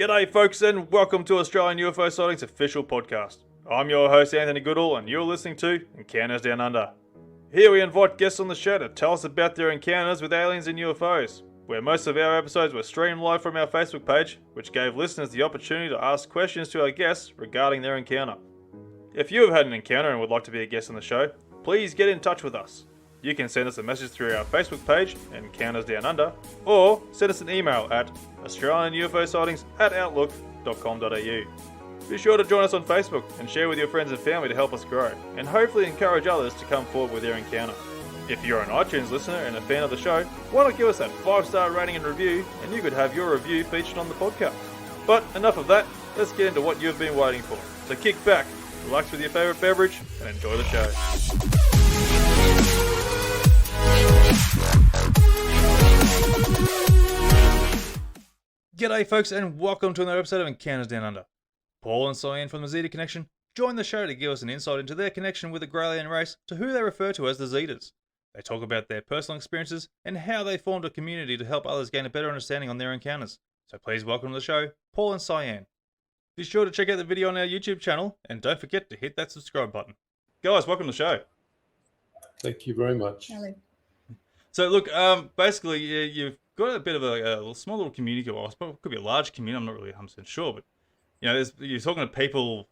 G'day folks and welcome to Australian UFO Sightings official podcast. I'm your host Anthony Goodall and you're listening to Encounters Down Under. Here we invite guests on the show to tell us about their encounters with aliens and UFOs, where most of our episodes were streamed live from our Facebook page, which gave listeners the opportunity to ask questions to our guests regarding their encounter. If you have had an encounter and would like to be a guest on the show, please get in touch with us. You can send us a message through our Facebook page, Encounters Down Under, or send us an email at australianUFOsightings@outlook.com.au. Be sure to join us on Facebook and share with your friends and family to help us grow, and hopefully encourage others to come forward with their encounter. If you're an iTunes listener and a fan of the show, why not give us that 5-star rating and review, and you could have your review featured on the podcast. But enough of that, let's get into what you've been waiting for. So kick back, relax with your favourite beverage, and enjoy the show. G'day folks and welcome to another episode of Encounters Down Under. Paul and Syann from the Zeta Connection join the show to give us an insight into their connection with the Greyland race, to who they refer to as the Zetas. They talk about their personal experiences and how they formed a community to help others gain a better understanding on their encounters. So please welcome to the show, Paul and Syann. Be sure to check out the video on our YouTube channel and don't forget to hit that subscribe button. Guys, welcome to the show. Thank you very much. Hello. So look, basically you've got a bit of a small little community, or I suppose it could be a large community, I'm not really 100% sure, but you know, you're talking to people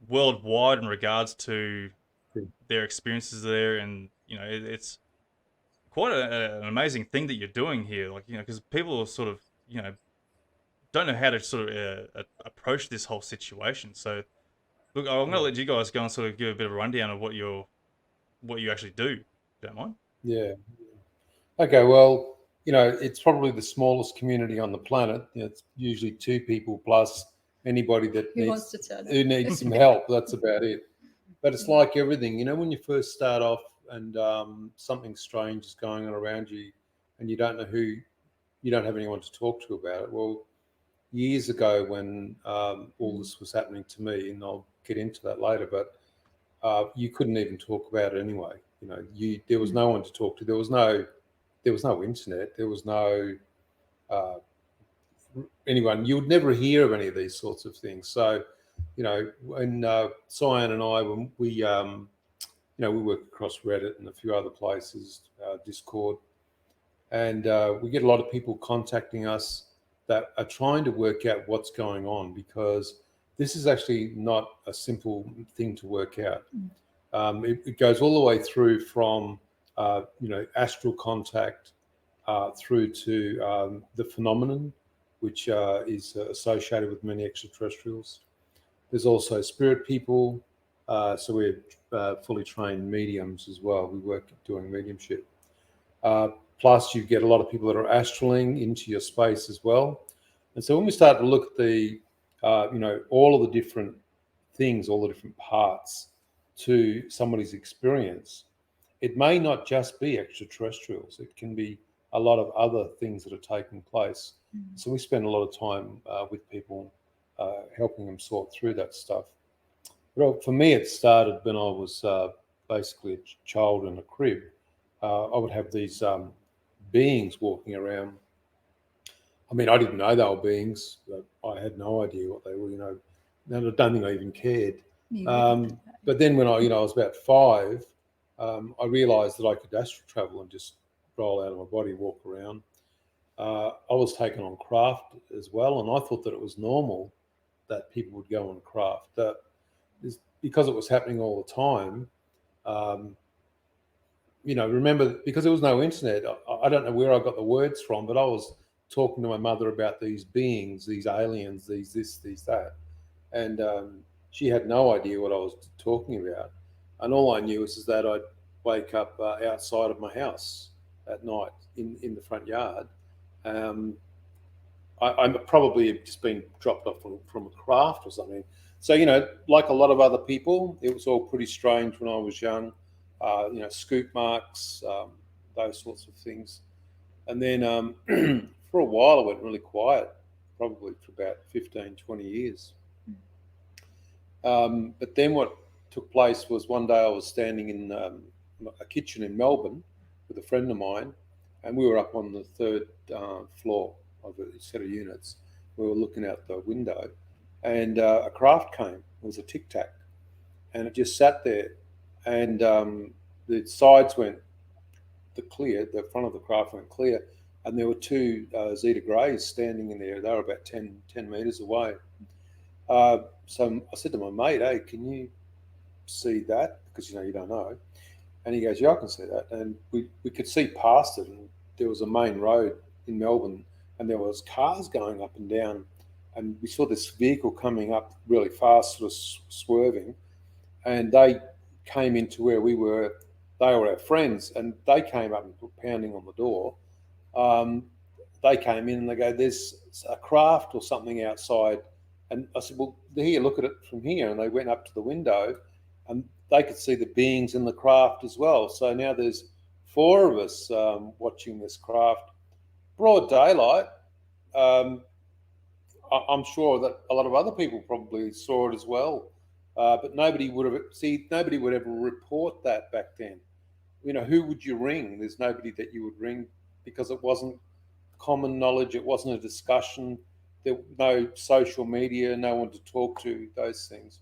worldwide in regards to their experiences there, and you know, it's quite an amazing thing that you're doing here, like, you know, because people are sort of, you know, don't know how to sort of approach this whole situation. So look, I'm going to let you guys go and sort of give a bit of a rundown of what you actually do, if you don't mind. Yeah. Okay, well, you know, it's probably the smallest community on the planet. You know, it's usually 2 people plus anybody that who needs some help. That's about it. But it's like everything, you know, when you first start off and something strange is going on around you and you don't know who, you don't have anyone to talk to about it. Well, years ago when all this was happening to me, and I'll get into that later, but you couldn't even talk about it anyway. You know, there was no one to talk to. There was no internet. There was no anyone. You would never hear of any of these sorts of things. So, you know, when Syann and I, when we, you know, we work across Reddit and a few other places, Discord, and we get a lot of people contacting us that are trying to work out what's going on, because this is actually not a simple thing to work out. It goes all the way through from you know, astral contact through to the phenomenon, which is associated with many extraterrestrials. There's also spirit people, so we're fully trained mediums as well. We work doing mediumship. Plus, you get a lot of people that are astraling into your space as well. And so when we start to look at the, you know, all of the different things, all the different parts to somebody's experience, it may not just be extraterrestrials. It can be a lot of other things that are taking place. So we spend a lot of time with people helping them sort through that stuff. But for me, it started when I was basically a child in a crib. I would have these beings walking around. I mean, I didn't know they were beings. I had no idea what they were, you know. And I don't think I even cared. But then when I was about 5, I realised that I could astral travel and just roll out of my body, walk around. I was taken on craft as well, and I thought that it was normal that people would go on craft. That is because it was happening all the time. You know, remember, because there was no internet, I don't know where I got the words from, but I was talking to my mother about these beings, these aliens, these this, these that, and she had no idea what I was talking about. And all I knew is that I'd wake up outside of my house at night in the front yard. I probably have just been dropped off from a craft or something. So, you know, like a lot of other people, it was all pretty strange when I was young. You know, scoop marks, those sorts of things. And then for a while I went really quiet, probably for about 15, 20 years. But then what took place was one day I was standing in a kitchen in Melbourne with a friend of mine, and we were up on the 3rd floor of a set of units we were looking out the window, and a craft came. It was a Tic Tac, and it just sat there, and the sides went the front of the craft went clear, and there were two Zeta Greys standing in there. They were about 10 metres away. So I said to my mate, "Hey, can you see that? Because you don't know." And he goes, "Yeah, I can see that." And we could see past it, and there was a main road in Melbourne, and there was cars going up and down, and we saw this vehicle coming up really fast, sort of swerving, and they came into where we were. They were our friends, and they came up and put pounding on the door. Um, they came in and they go, "There's a craft or something outside." And I said, "Well, here, look at it from here." And they went up to the window, and they could see the beings in the craft as well. So now there's four of us watching this craft, broad daylight. Um, I'm sure that a lot of other people probably saw it as well, but nobody would ever report that back then. Who would you ring? There's nobody that you would ring because it wasn't common knowledge. It wasn't a discussion. There no social media, no one to talk to. Those things.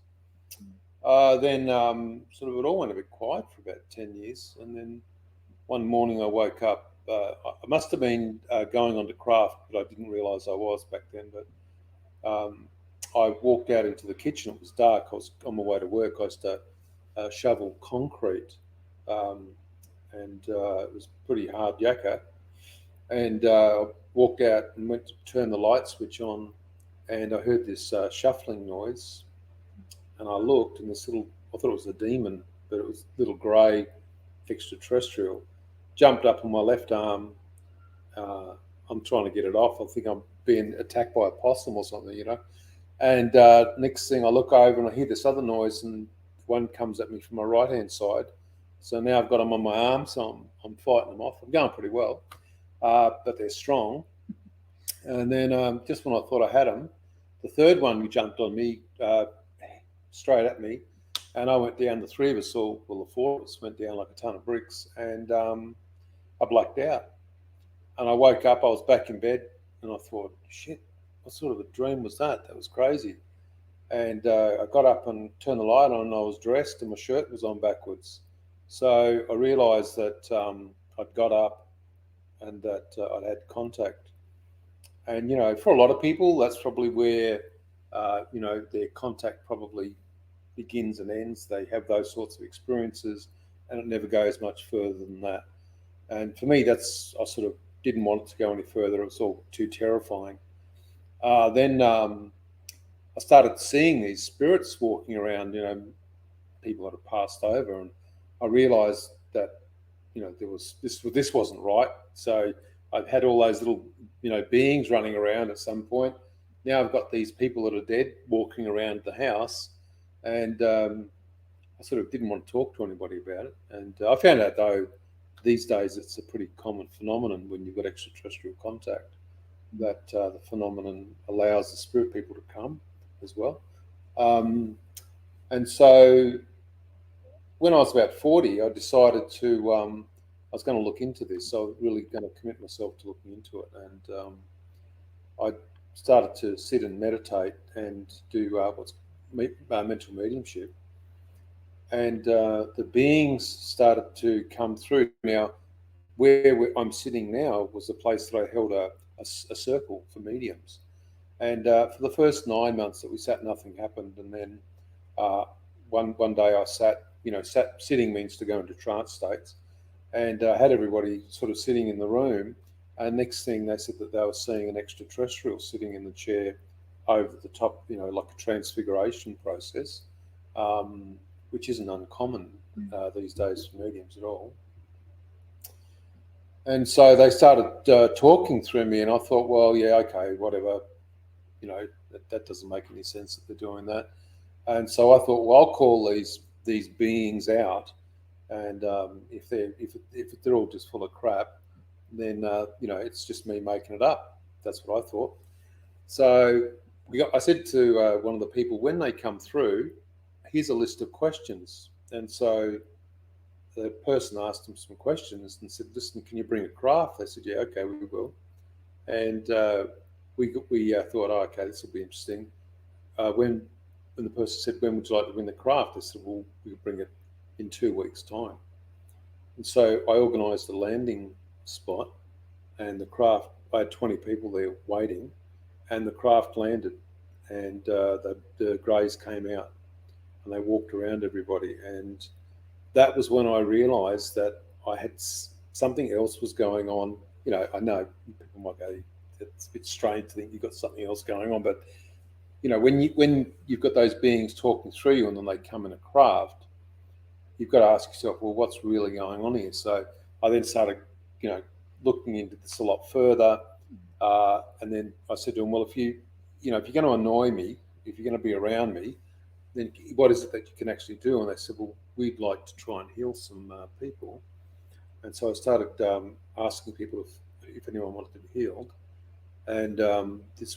Then sort of it all went a bit quiet for about 10 years, and then one morning I woke up. I must have been going on to craft, but I didn't realise I was back then. But I walked out into the kitchen. It was dark. I was on my way to work. I used to shovel concrete, and it was pretty hard yakka. And walked out and went to turn the light switch on, and I heard this shuffling noise. And I looked, and I thought it was a demon, but it was little grey extraterrestrial. Jumped up on my left arm. I'm trying to get it off. I think I'm being attacked by a possum or something. And next thing I look over and I hear this other noise, and one comes at me from my right-hand side. So now I've got them on my arm, so I'm fighting them off. I'm going pretty well, but they're strong. And then just when I thought I had them, the third one jumped on me, straight at me, and I went down. The three of us, the four of us, went down like a ton of bricks, and I blacked out. And I woke up, I was back in bed, and I thought, shit, what sort of a dream was that? That was crazy. And I got up and turned the light on, and I was dressed, and my shirt was on backwards. So I realised that I'd got up and that I'd had contact. And, for a lot of people, that's probably where, their contact probably begins and ends. They have those sorts of experiences, and it never goes much further than that. And for me, I sort of didn't want it to go any further. It was all too terrifying. Then I started seeing these spirits walking around, people that had passed over, and I realised that, this wasn't right. So I've had all those little, beings running around at some point. Now I've got these people that are dead walking around the house, and I sort of didn't want to talk to anybody about it. And I found out, though, these days it's a pretty common phenomenon when you've got extraterrestrial contact, that the phenomenon allows the spirit people to come as well. And so when I was about 40, I decided I was going to look into this. So I was really going to commit myself to looking into it. And I started to sit and meditate and do mental mediumship. And the beings started to come through. Now, where I'm sitting now was a place that I held a circle for mediums. And for the first 9 months that we sat, nothing happened. And then one day I sat, sitting means to go into trance states, and had everybody sort of sitting in the room. And next thing they said that they were seeing an extraterrestrial sitting in the chair over the top, like a transfiguration process, which isn't uncommon these days for mediums at all. And so they started talking through me, and I thought, well, yeah, okay, whatever. That doesn't make any sense that they're doing that. And so I thought, well, I'll call these beings out, and if they're all just full of crap, then it's just me making it up. That's what I thought. So I said to one of the people, when they come through, here's a list of questions. And so the person asked them some questions and said, listen, can you bring a craft? They said, yeah, okay, we will. And we thought, oh, okay, this will be interesting. When the person said, when would you like to win the craft? I said, well, we could bring it in 2 weeks' time. And so I organised a landing spot, and the craft, I had 20 people there waiting, and the craft landed, and the greys came out, and they walked around everybody. And that was when I realised that I had something else was going on. You know, I know people might go, it's a bit strange to think you've got something else going on, but you know, when you've got those beings talking through you, and then they come in a craft, you've got to ask yourself, well, what's really going on here? So I then started, you know, looking into this a lot further, and then I said to him, well, if you're going to annoy me, if you're going to be around me, then what is it that you can actually do? And they said, well, we'd like to try and heal some people. And so I started asking people if anyone wanted to be healed. And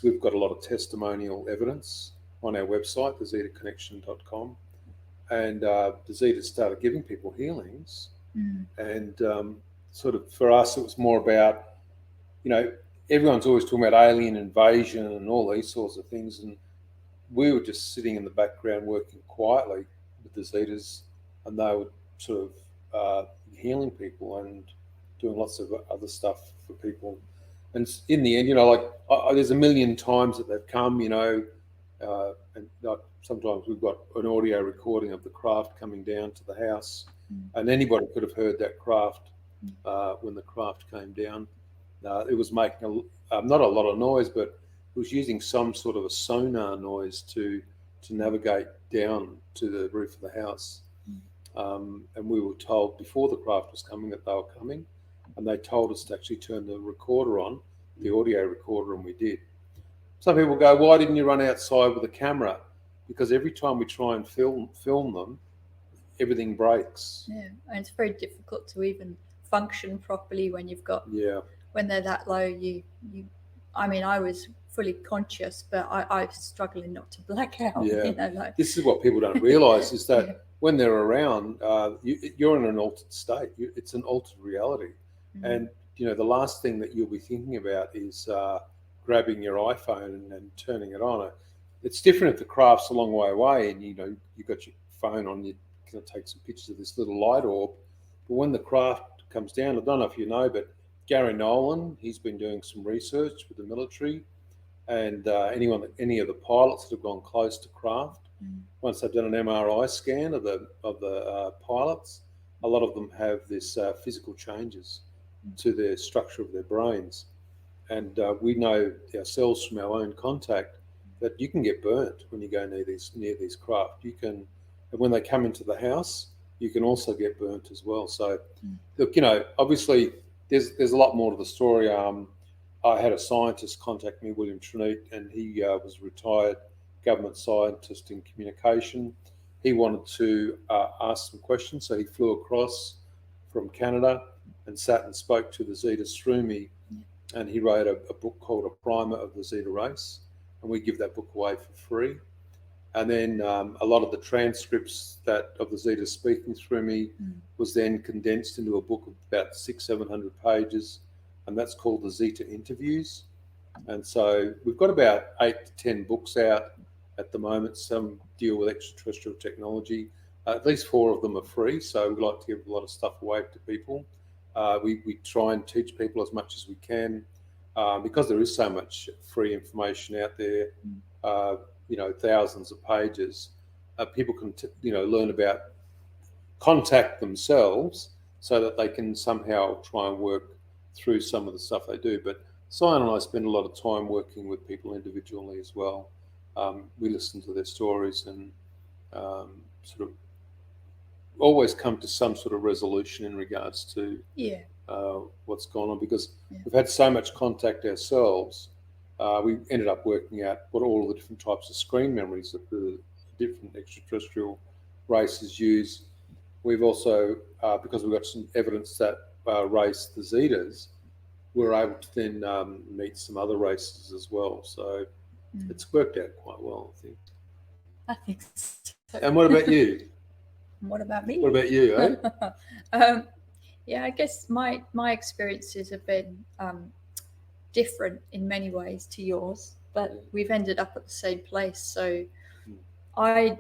we've got a lot of testimonial evidence on our website, the zetaconnection.com. And the Zeta started giving people healings. And sort of for us, it was more about, you know, everyone's always talking about alien invasion and all these sorts of things. And we were just sitting in the background working quietly with the Zetas, and they were sort of healing people and doing lots of other stuff for people. And in the end, you know, like there's a million times that they've come, you know, and like sometimes we've got an audio recording of the craft coming down to the house, and anybody could have heard that craft when the craft came down. It was making not a lot of noise, but it was using some sort of a sonar noise to navigate down to the roof of the house. And we were told before the craft was coming that they were coming, and they told us to actually turn the recorder on, the audio recorder, and we did. Some people go, why didn't you run outside with a camera? Because every time we try and film them, everything breaks. Yeah, and it's very difficult to even function properly when you've got, when they're that low. I mean, I was fully conscious, but I was struggling not to black out. Yeah. You know, like, this is what people don't realise is that when they're around, you're in an altered state. It's an altered reality. And, you know, the last thing that you'll be thinking about is grabbing your iPhone and turning it on. It's different if the craft's a long way away and, you know, you've got your phone on, you're going to take some pictures of this little light orb. But when the craft comes down, I don't know if you know, but Gary Nolan, he's been doing some research with the military, and any of the pilots that have gone close to craft, once they've done an MRI scan of the pilots, a lot of them have this physical changes to the structure of their brains. And we know ourselves from our own contact that you can get burnt when you go near these craft. You can, and when they come into the house, you can also get burnt as well. So, look, you know, obviously there's a lot more to the story. I had a scientist contact me, William Trinite, and he was a retired government scientist in communication. He wanted to ask some questions, so he flew across from Canada and sat and spoke to the Zetas through me, and he wrote a book called A Primer of the Zeta Race, and we give that book away for free. And then a lot of the transcripts of the Zetas speaking through me was then condensed into a book of about 600-700 pages, and that's called the Zeta Interviews. And so we've got about 8 to 10 books out at the moment. Some deal with extraterrestrial technology. At least 4 of them are free, so we like to give a lot of stuff away to people. We try and teach people as much as we can because there is so much free information out there. You know, thousands of pages. People can learn about, contact themselves so that they can somehow try and work through some of the stuff they do. But Syann and I spend a lot of time working with people individually as well. We listen to their stories and sort of always come to some sort of resolution in regards to what's gone on, because we've had so much contact ourselves. We ended up working out what all of the different types of screen memories that the different extraterrestrial races use. We've also, because we've got some evidence that race, the Zetas, we're able to then meet some other races as well. So it's worked out quite well, I think. I think so. And what about you? What about me? What about you, eh? Yeah, I guess my experiences have been different in many ways to yours, but we've ended up at the same place. So I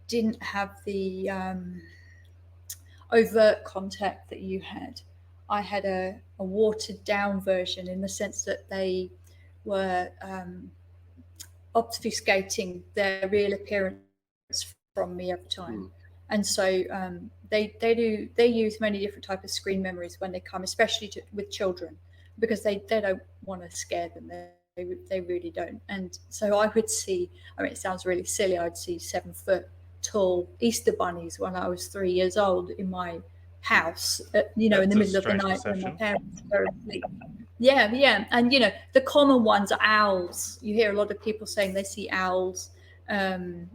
didn't have the overt contact that you had. I had a watered down version, in the sense that they were obfuscating their real appearance from me over time. And so they use many different types of screen memories when they come, especially with children, because they don't want to scare them. They really don't. And so I would see, I mean, it sounds really silly, I'd see 7 foot tall Easter bunnies when I was 3 years old in my house, in the middle of the night when my parents were asleep. Yeah. And, the common ones are owls. You hear a lot of people saying they see owls. In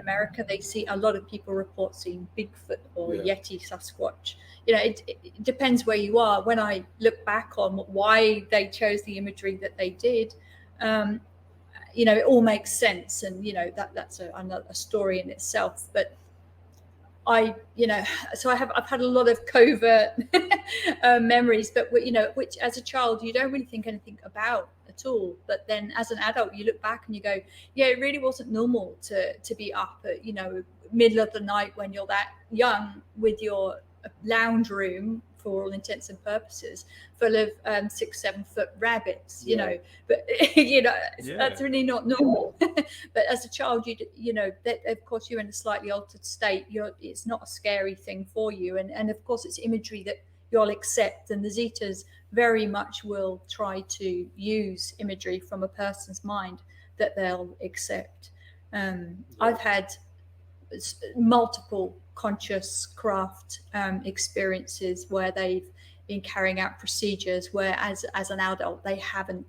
America, they see, a lot of people report seeing Bigfoot or Yeti, Sasquatch. It depends where you are. When I look back on why they chose the imagery that they did, it all makes sense. And, that's a story in itself. But so I've had a lot of covert memories, but which as a child you don't really think anything about at all. But then as an adult, you look back and you go, yeah, it really wasn't normal to be up at middle of the night when you're that young, with your lounge room, for all intents and purposes, full of 6-7 foot rabbits, but that's really not normal. But as a child, that, of course, you're in a slightly altered state. It's not a scary thing for you, and of course it's imagery that you'll accept. And the Zetas very much will try to use imagery from a person's mind that they'll accept. I've had multiple conscious craft experiences where they've been carrying out procedures where as an adult they haven't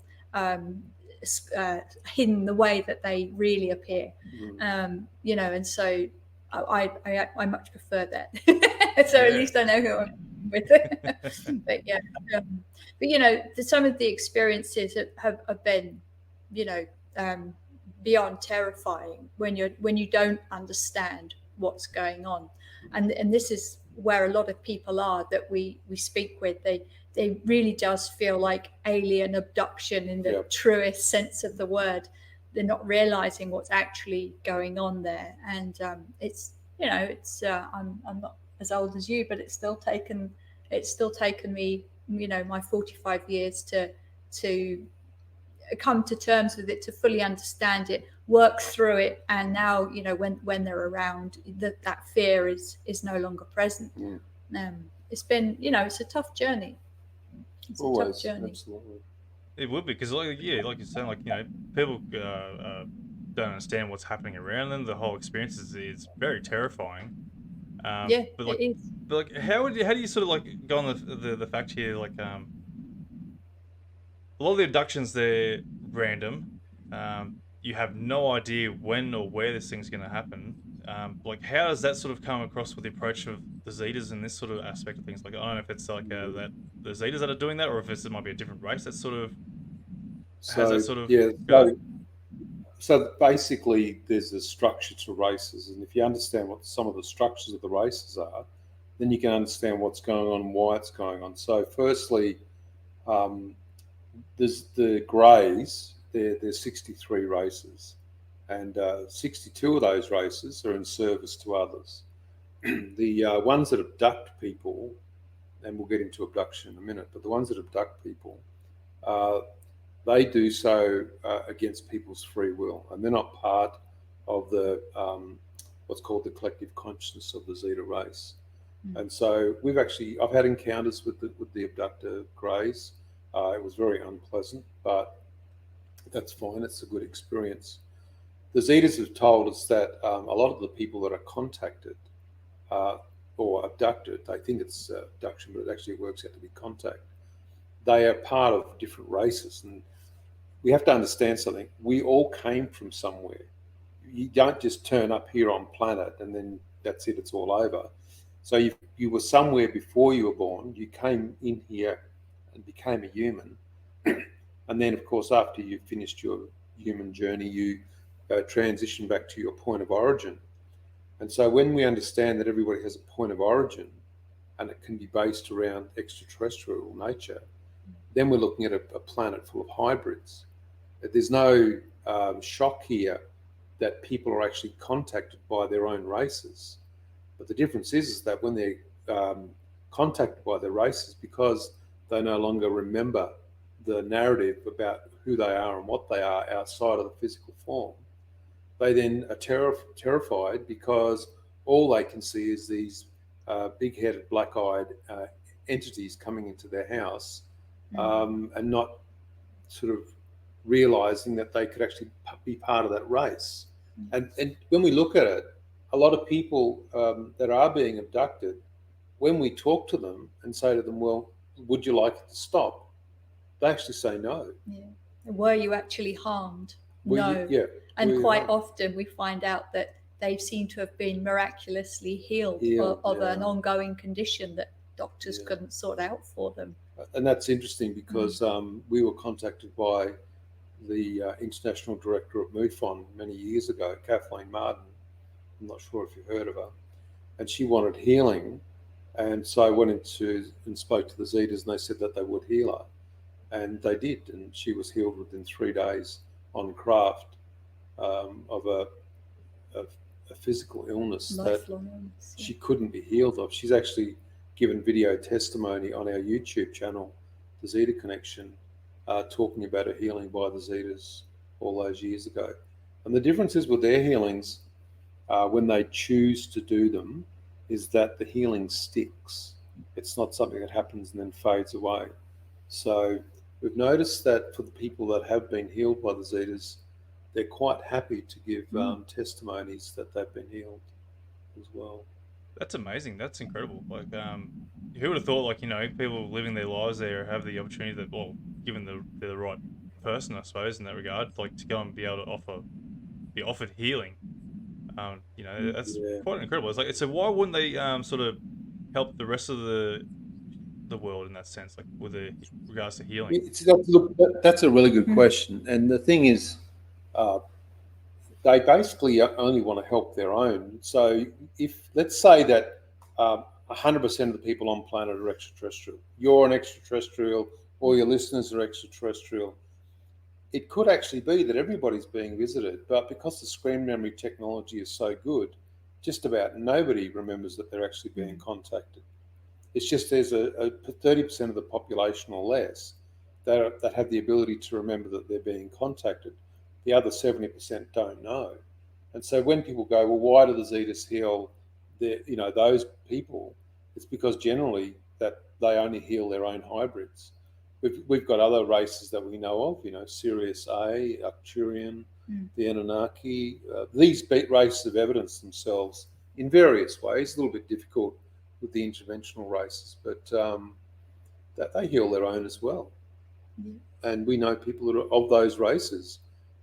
hidden the way that they really appear. And so I much prefer that. So at least I know who I'm with. But some of the experiences have been beyond terrifying when you don't understand what's going on. And this is where a lot of people are that we speak with. They really does feel like alien abduction in the truest sense of the word. They're not realizing what's actually going on there. And I'm not as old as you, but it's still taken me my 45 years to come to terms with it, to fully understand it, work through it. And now when they're around, that fear is no longer present. It's been it's a tough journey. Always, a tough journey. Absolutely. It would be, because like you're saying, people don't understand what's happening around them. The whole experience is very terrifying. But it is. But how do you sort of go on the fact here, a lot of the abductions, they're random. You have no idea when or where this thing's going to happen. How does that sort of come across with the approach of the Zetas in this sort of aspect of things? I don't know if it's that the Zetas that are doing that, or if it might be a different race that's sort of So basically, there's a structure to races, and if you understand what some of the structures of the races are, then you can understand what's going on and why it's going on. So firstly, there's the Greys. There's 63 races, and 62 of those races are in service to others. The ones that abduct people, and we'll get into abduction in a minute, but the ones that abduct people, they do so against people's free will, and they're not part of the what's called the collective consciousness of the Zeta race. And so I've had encounters with the abductor Greys. It was very unpleasant, but that's fine. It's a good experience. The Zetas have told us that a lot of the people that are contacted or abducted, they think it's abduction, but it actually works out to be contact. They are part of different races, and we have to understand something. We all came from somewhere. You don't just turn up here on planet and then that's it, it's all over. So you were somewhere before you were born. You came in here and became a human. And then, of course, after you finished your human journey, you transition back to your point of origin. And so when we understand that everybody has a point of origin and it can be based around extraterrestrial nature, then we're looking at a planet full of hybrids. There's no shock here that people are actually contacted by their own races. But the difference is that when they're contacted by their races, because they no longer remember the narrative about who they are and what they are outside of the physical form, they then are terrified because all they can see is these big-headed, black-eyed entities coming into their house, and not sort of realizing that they could actually be part of that race. And when we look at it, a lot of people that are being abducted, when we talk to them and say to them, well, would you like it to stop? They actually say no. Yeah. Were you actually harmed? Well, No. yeah. And quite often we find out that they seem to have been miraculously healed of an ongoing condition that doctors couldn't sort out for them. And that's interesting because we were contacted by the international director of MUFON many years ago, Kathleen Martin. I'm not sure if you've heard of her. And she wanted healing. And so I went into and spoke to the Zetas, and they said that they would heal her. And they did. And she was healed within 3 days on craft of a physical illness that she couldn't be healed of. She's actually given video testimony on our YouTube channel, the Zeta Connection, talking about her healing by the Zetas all those years ago. And the difference is with their healings, when they choose to do them, is that the healing sticks. It's not something that happens and then fades away. So we've noticed that for the people that have been healed by the Zetas, they're quite happy to give testimonies that they've been healed as well. That's amazing. That's incredible. Like, who would have thought, like, you know, people living their lives there have the opportunity that, well, given they're the right person, I suppose, in that regard, like, to go and be able to be offered healing. You know, that's quite incredible. It's like, so why wouldn't they sort of help the rest of the world in that sense, like with regards to healing? Look, that's a really good question. And the thing is, they basically only want to help their own. So if, let's say that 100% of the people on planet are extraterrestrial, you're an extraterrestrial, or your listeners are extraterrestrial, it could actually be that everybody's being visited, but because the screen memory technology is so good, just about nobody remembers that they're actually being contacted. It's just there's a 30% of the population or less that have the ability to remember that they're being contacted. The other 70% don't know. And so when people go, well, why do the Zetas heal those people? It's because generally that they only heal their own hybrids. We've got other races that we know of, Sirius A, Arcturian, the Anunnaki. These races have evidenced themselves in various ways. A little bit difficult with the interventional races, but that they heal their own as well. And we know people that are of those races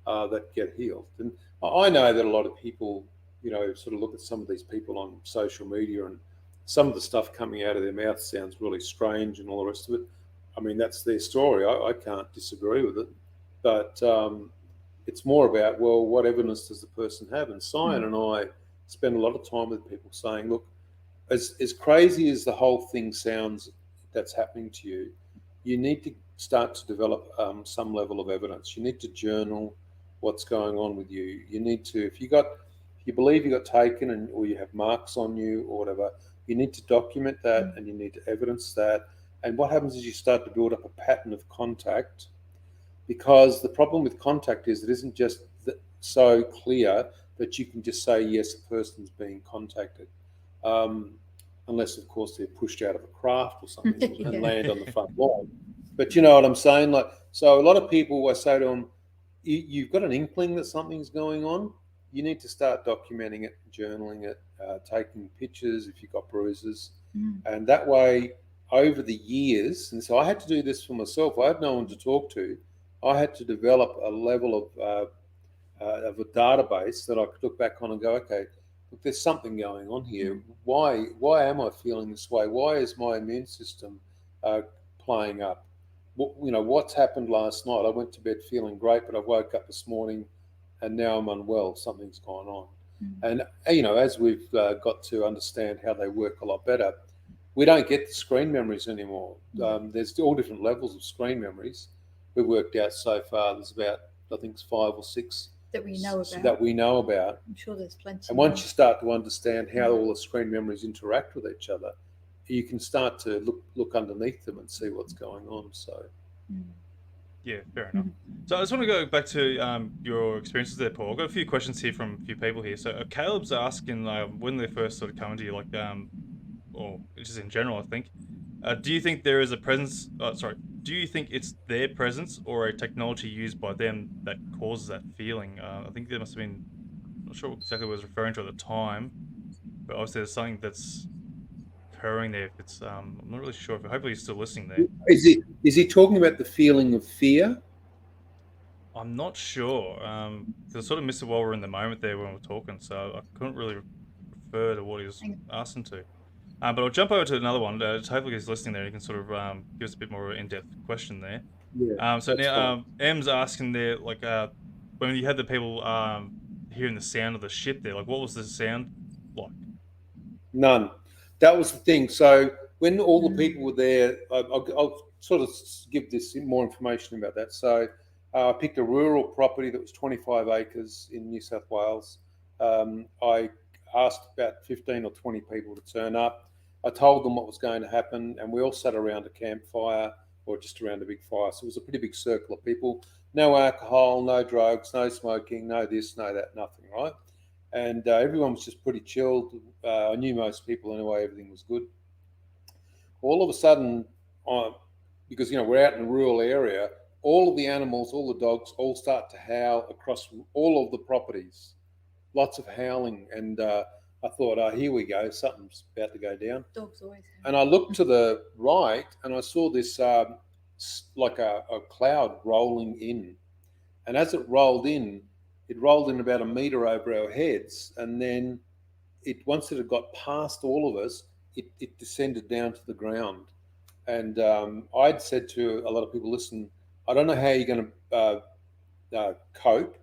that get healed. And I know that a lot of people, sort of look at some of these people on social media, and some of the stuff coming out of their mouth sounds really strange and all the rest of it. I mean, that's their story. I can't disagree with it. But it's more about, well, what evidence does the person have? And Syann and I spend a lot of time with people saying, look, as crazy as the whole thing sounds that's happening to you, you need to start to develop some level of evidence. You need to journal what's going on with you. You need to, if you believe you got taken or you have marks on you or whatever, you need to document that and you need to evidence that. And what happens is you start to build up a pattern of contact, because the problem with contact is it isn't just so clear that you can just say, yes, a person's being contacted. Unless, of course, they're pushed out of a craft or something and land on the front lawn. But you know what I'm saying? Like, so a lot of people, I say to them, you've got an inkling that something's going on. You need to start documenting it, journaling it, taking pictures if you've got bruises. And that way, over the years, and so I had to do this for myself. I had no one to talk to. I had to develop a level of a database that I could look back on and go, okay, look, there's something going on here. Why am I feeling this way? Why is my immune system playing up? What's happened last night? I went to bed feeling great, but I woke up this morning and now I'm unwell. Something's gone on. And, as we've got to understand how they work a lot better, we don't get the screen memories anymore. Mm. There's all different levels of screen memories. We've worked out so far. There's about, I think, it's 5 or 6 That we know about. that we know about. I'm sure there's plenty. And once you start to understand how Mm. all the screen memories interact with each other, you can start to look underneath them and see what's going on. So, Yeah, fair enough. So I just want to go back to your experiences there, Paul. I've got a few questions here from a few people here. So Caleb's asking when they first sort of come to you, like or just in general, I think. Do you think there is a presence? Do you think it's their presence or a technology used by them that causes that feeling? I think there must have been. I'm not sure exactly what I was referring to at the time, but obviously there's something that's occurring there. If it's, I'm not really sure. Hopefully, you're still listening there. is he talking about the feeling of fear? I'm not sure. 'Cause I sort of missed it while we were in the moment there when we were talking, so I couldn't really refer to what he was asking to. But I'll jump over to another one. Hopefully he's listening there. He can sort of give us a bit more in-depth question there. Yeah. So now M's asking there, like, when you had the people hearing the sound of the ship there, like, what was the sound like? None. That was the thing. So when all the people were there, I'll sort of give this more information about that. So I picked a rural property that was 25 acres in New South Wales. I asked about 15 or 20 people to turn up. I told them what was going to happen, and we all sat around a campfire or just around a big fire. So it was a pretty big circle of people. No alcohol, no drugs, no smoking, no this, no that, nothing, right? And everyone was just pretty chilled. I knew most people anyway. Everything was good. All of a sudden, because we're out in a rural area, all of the animals, all the dogs, all start to howl across all of the properties. Lots of howling, and I thought, oh, here we go, something's about to go down. Dogs always have. And I looked to the right, and I saw this like a cloud rolling in. And as it rolled in about a metre over our heads, and then once it had got past all of us, it descended down to the ground. And I'd said to a lot of people, listen, I don't know how you're going to cope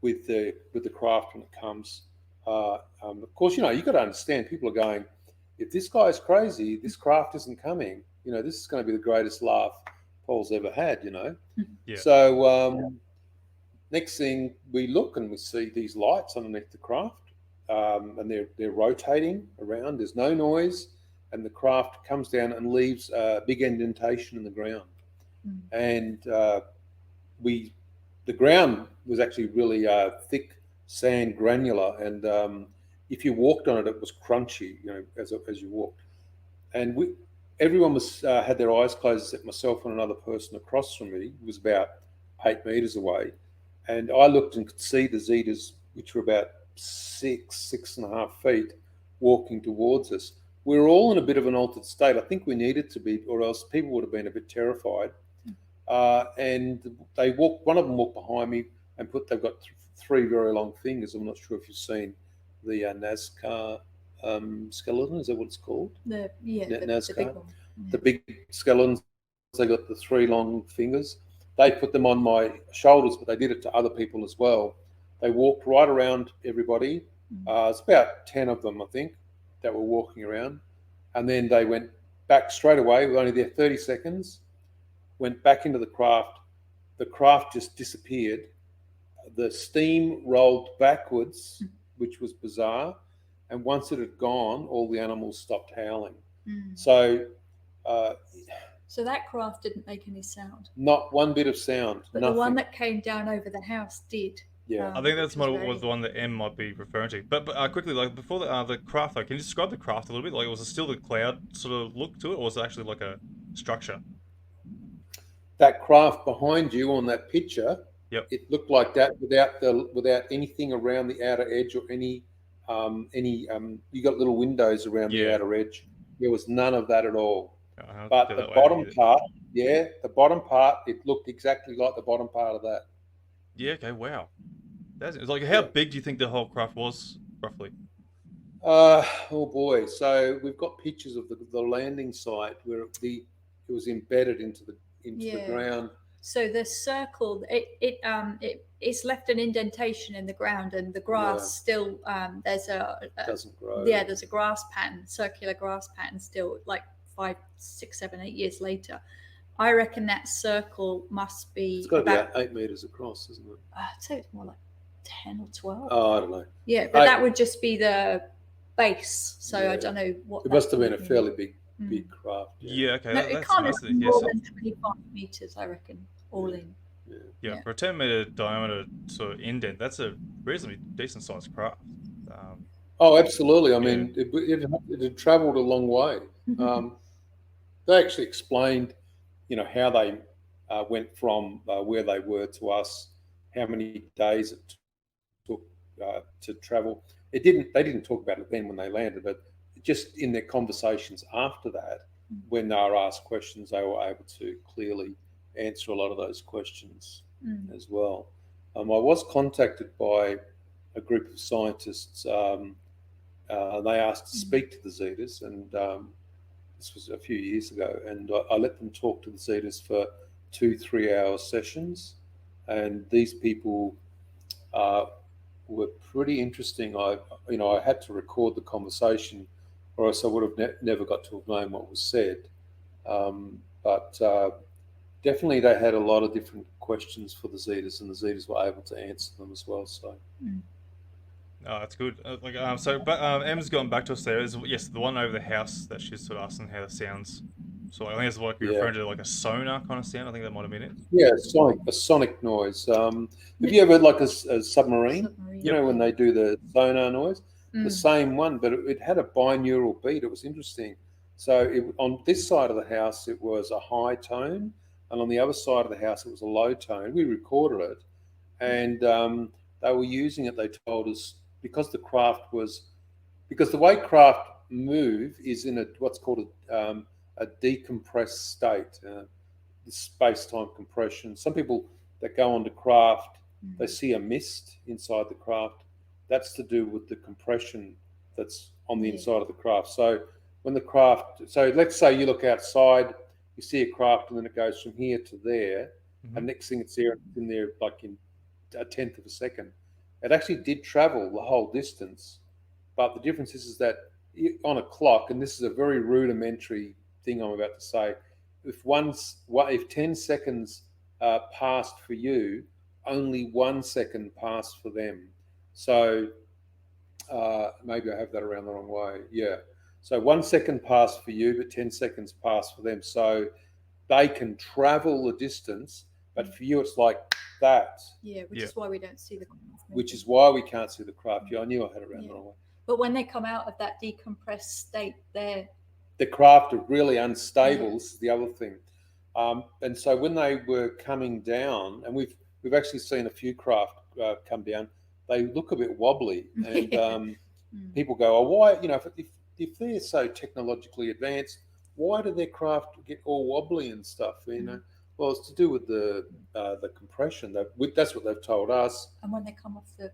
with the craft when it comes. Of course, you've got to understand, people are going, if this guy's crazy, this craft isn't coming. This is going to be the greatest laugh Paul's ever had, Yeah. So next thing, we look and we see these lights underneath the craft, and they're rotating around. There's no noise, and the craft comes down and leaves a big indentation in the ground. And the ground was actually really thick sand, granular, and if you walked on it, it was crunchy, as you walked. And everyone was had their eyes closed except myself and another person across from me. It was about 8 meters away, and I looked and could see the Zetas, which were about 6.5 feet, walking towards us. We were all in a bit of an altered state. I think we needed to be, or else people would have been a bit terrified. And they walked. One of them walked behind me, and they've got 3 very long fingers. I'm not sure if you've seen the Nazca skeleton. Is that what it's called? The Nazca. big one. The big skeletons. They got the 3 long fingers. They put them on my shoulders, but they did it to other people as well. They walked right around everybody. It's about 10 of them, I think, that were walking around, and then they went back straight away. We were only there 30 seconds. Went back into the craft. The craft just disappeared. The steam rolled backwards, which was bizarre. And once it had gone, all the animals stopped howling. So that craft didn't make any sound. Not one bit of sound. But nothing. The one that came down over the house did. Yeah, I think that's was the one that M might be referring to. But quickly, like before the craft, though, can you describe the craft a little bit? Like, was it still the cloud sort of look to it, or was it actually like a structure? That craft behind you on that picture, yep, it looked like that without anything around the outer edge or any you got little windows around the outer edge. There was none of that at all. But the bottom part, the bottom part, it looked exactly like the bottom part of that. Yeah. Okay. Wow. It's like, how big do you think the whole craft was, roughly? Oh boy! So we've got pictures of the landing site where it was embedded into the ground. So the circle, it's left an indentation in the ground, and the grass still there's doesn't grow. Yeah, there's a grass pattern, circular grass pattern still, like 5, 6, 7, 8 years later. I reckon that circle must be It's got to be about 8 meters across, isn't it? I'd say it's more like 10 or 12. Oh, I don't know. Yeah, but that would just be the base. So I don't know what. It must have been a fairly big craft. Yeah, okay. No, it can't have been more so, than 25 meters, I reckon, all in. Yeah, for a 10-meter diameter sort of indent, that's a reasonably decent sized craft. Oh, absolutely. I mean, it had travelled a long way. They actually explained, how they went from where they were to us, how many days it took to travel. They didn't talk about it then when they landed, but just in their conversations after that, when they were asked questions, they were able to clearly answer a lot of those questions as well. I was contacted by a group of scientists. They asked to speak to the Zetas, and this was a few years ago, and I let them talk to the Zetas for 2-3 hour sessions, and these people were pretty interesting. I had to record the conversation, or else I would have never got to have known what was said. But definitely, they had a lot of different questions for the Zetas, and the Zetas were able to answer them as well. So. Oh, that's good. Em's gotten back to us there. Yes, the one over the house that she's sort of asking how it sounds. So I think it's like you're referring to, like a sonar kind of sound. I think that might have been it. Yeah, a sonic noise. Have you ever like a submarine? You know, when they do the sonar noise, the same one, but it had a binaural beat. It was interesting. So on this side of the house, it was a high tone, and on the other side of the house, it was a low tone. We recorded it, and they were using it. They told us because the way craft move is in what's called a decompressed state, space-time compression. Some people that go onto craft, they see a mist inside the craft. That's to do with the compression that's on the inside of the craft. So when let's say you look outside, you see a craft, and then it goes from here to there, and next thing it's in there like in a tenth of a second. It actually did travel the whole distance, but the difference is that on a clock, and this is a very rudimentary thing I'm about to say, if 10 seconds passed for you, only 1 second passed for them. So maybe I have that around the wrong way. Yeah. So 1 second passed for you, but 10 seconds passed for them. So they can travel the distance, but for you it's like that. Yeah, which is why we don't see the craft. Which is why we can't see the craft. Yeah, I knew I had it around the wrong way. But when they come out of that decompressed state, the craft are really unstable. This is the other thing. And so when they were coming down, and we've actually seen a few craft come down, they look a bit wobbly, and people go, "Oh, why? If they're so technologically advanced, why do their craft get all wobbly and stuff?" Well, it's to do with the compression. That's what they've told us. And when they come off the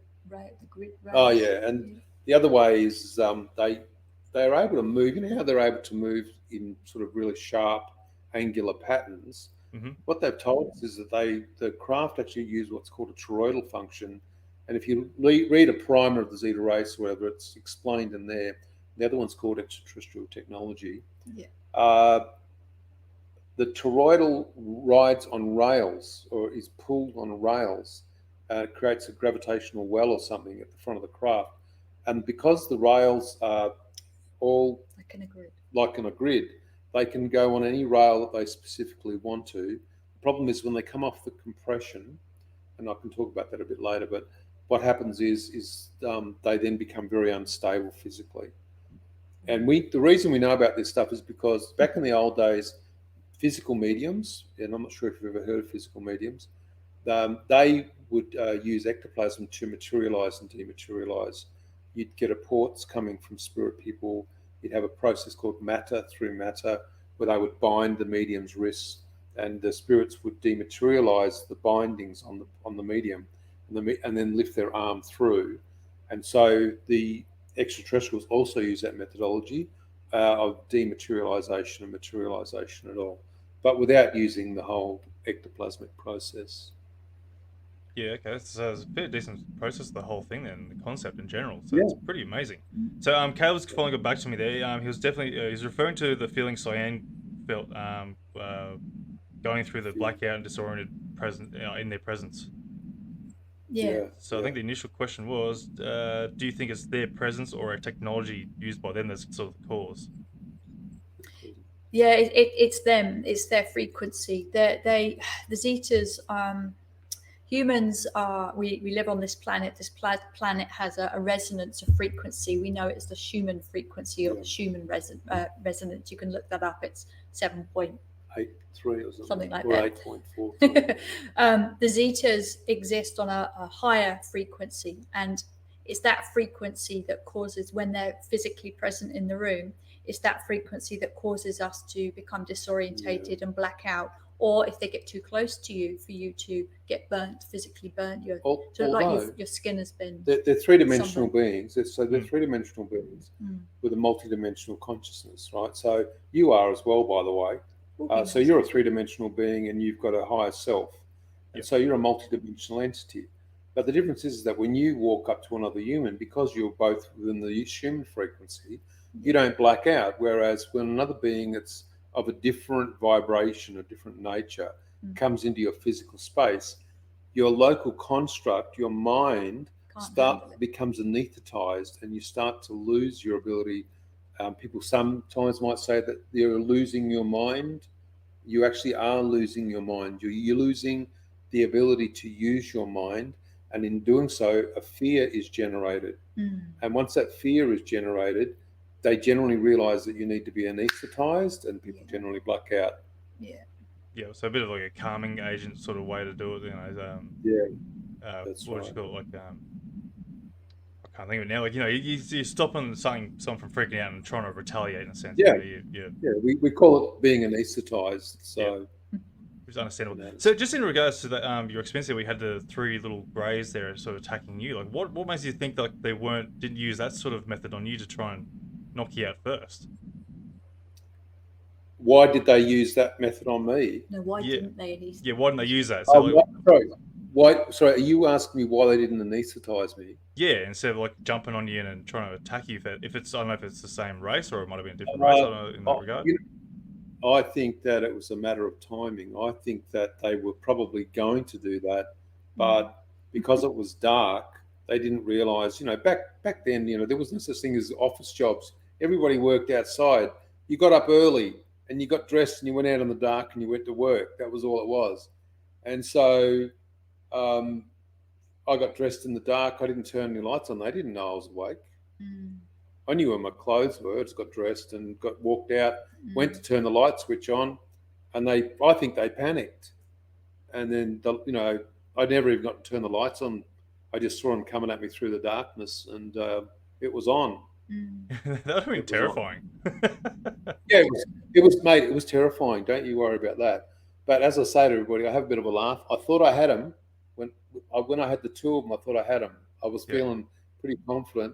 grid. Oh yeah, and the other way is they're able to move. You know how they're able to move in sort of really sharp, angular patterns. What they've told us is that the craft actually use what's called a toroidal function. And if you read a primer of the Zeta race, whatever, it's explained in there. The other one's called extraterrestrial technology. Yeah. The toroidal rides on rails, or is pulled on rails. It creates a gravitational well or something at the front of the craft. And because the rails are all like in a grid, they can go on any rail that they specifically want to. The problem is when they come off the compression, and I can talk about that a bit later, but what happens is they then become very unstable physically. And the reason we know about this stuff is because back in the old days, physical mediums, and I'm not sure if you've ever heard of physical mediums, they would use ectoplasm to materialize and dematerialize. You'd get reports coming from spirit people. You'd have a process called matter through matter, where they would bind the medium's wrists, and the spirits would dematerialize the bindings on the medium, and then lift their arm through. And so the extraterrestrials also use that methodology of dematerialization and materialization at all, but without using the whole ectoplasmic process. Yeah, okay. So it's a pretty decent process, the whole thing, then the concept in general. So Yeah. it's pretty amazing. So Caleb's finally got back to me there. He was definitely he's referring to the feeling Cyan felt going through the blackout and disoriented present in their presence. Yeah. So I think the initial question was, do you think it's their presence or a technology used by them that's sort of the cause? Yeah, it's them. It's their frequency. The Zetas. Humans are. We live on this planet. This planet has a resonance of frequency. We know it's the Schumann frequency or the Schumann resonance. You can look that up. It's 7.83 or something like or that. 8.4. The Zetas exist on a higher frequency, and it's that frequency that causes, when they're physically present in the room, it's that frequency that causes us to become disorientated and black out, or if they get too close to you, for you to get burnt, physically burnt. Your skin has been. They're three-dimensional beings. So they're Mm. three-dimensional beings with a multi-dimensional consciousness, right? So you are as well, by the way. So you're a three-dimensional being, and you've got a higher self, and so you're a multi-dimensional entity. But the difference is that when you walk up to another human, because you're both within the human frequency, you don't black out. Whereas when another being that's of a different vibration, a different nature, comes into your physical space, your local construct, your mind, becomes anesthetized, and you start to lose your ability. People sometimes might say that you're losing your mind. You actually are losing your mind. You're losing the ability to use your mind, and in doing so, a fear is generated. And once that fear is generated, they generally realize that you need to be anesthetized, and people generally black out. Yeah, so a bit of like a calming agent sort of way to do it, you know. That's what right. you call it? Like, I can't think of it now. Like, you know, you're stopping someone from freaking out and trying to retaliate in a sense. Yeah. You know, We call it being anesthetized. So it's understandable. So just in regards to the your experience there, we had the three little greys there sort of attacking you. Like, what makes you think like they didn't use that sort of method on you to try and knock you out first? why did they use that method on me? No, why didn't they? Yeah, why didn't they use that? So Sorry, are you asking me why they didn't anesthetize me? Yeah, instead of like jumping on you and trying to attack you, if it's I don't know if it's the same race or it might have been a different race. I don't know in that regard. I think that it was a matter of timing. I think that they were probably going to do that, but because it was dark, they didn't realize. You know, back then, you know, there was no such thing as office jobs. Everybody worked outside. You got up early and you got dressed and you went out in the dark and you went to work. That was all it was. And so I got dressed in the dark. I didn't turn any lights on. They didn't know I was awake. I knew where my clothes were. I just got dressed and walked out, went to turn the light switch on, and I think they panicked. And then, you know, I never even got to turn the lights on. I just saw them coming at me through the darkness, and it was on. That would have been terrifying. Yeah, it was, mate. It was terrifying. Don't you worry about that. But as I say to everybody, I have a bit of a laugh. I thought I had them when I had the two of them. I thought I had them. I was feeling pretty confident,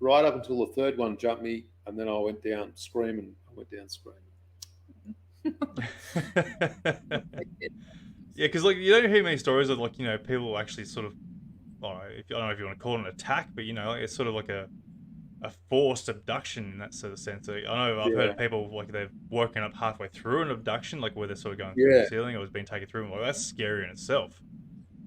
right up until the third one jumped me, and then I went down screaming. Yeah, because like you don't hear many stories of like, you know, people actually sort of, I don't know if you want to call it an attack, but you know, it's sort of like a forced abduction in that sort of sense. I know I've heard of people like they've woken up halfway through an abduction, like where they're sort of going through the ceiling or was being taken through. Like that's scary in itself.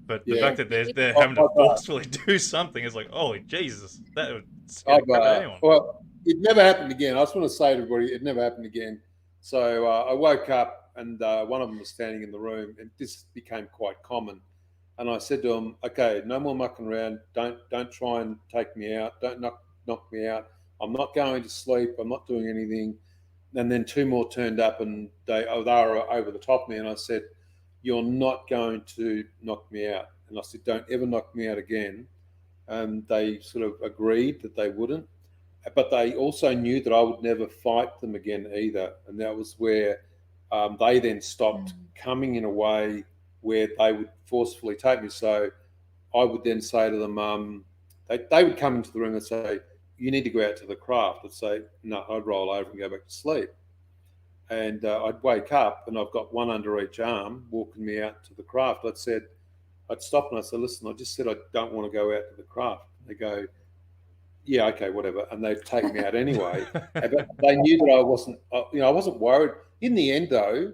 But the fact that they're having to forcefully do something is like, holy Jesus, that would scare the crap out of anyone. Well, it never happened again. I just want to say to everybody, it never happened again. So I woke up and one of them was standing in the room, and this became quite common. And I said to him, "Okay, no more mucking around. Don't try and take me out. Don't knock me out. I'm not going to sleep. I'm not doing anything." And then two more turned up, and they were over the top of me. And I said, "You're not going to knock me out." And I said, "Don't ever knock me out again." And they sort of agreed that they wouldn't. But they also knew that I would never fight them again either. And that was where they then stopped coming in a way where they would forcefully take me. So I would then say to them, they would come into the room and say, "You need to go out to the craft." I'd say, "No," I'd roll over and go back to sleep. and I'd wake up and I've got one under each arm walking me out to the craft. I'd stop and I said, listen, I just said I don't want to go out to the craft. They go, yeah, okay, whatever, and they'd take me out anyway. But they knew that I wasn't worried. In the end, though,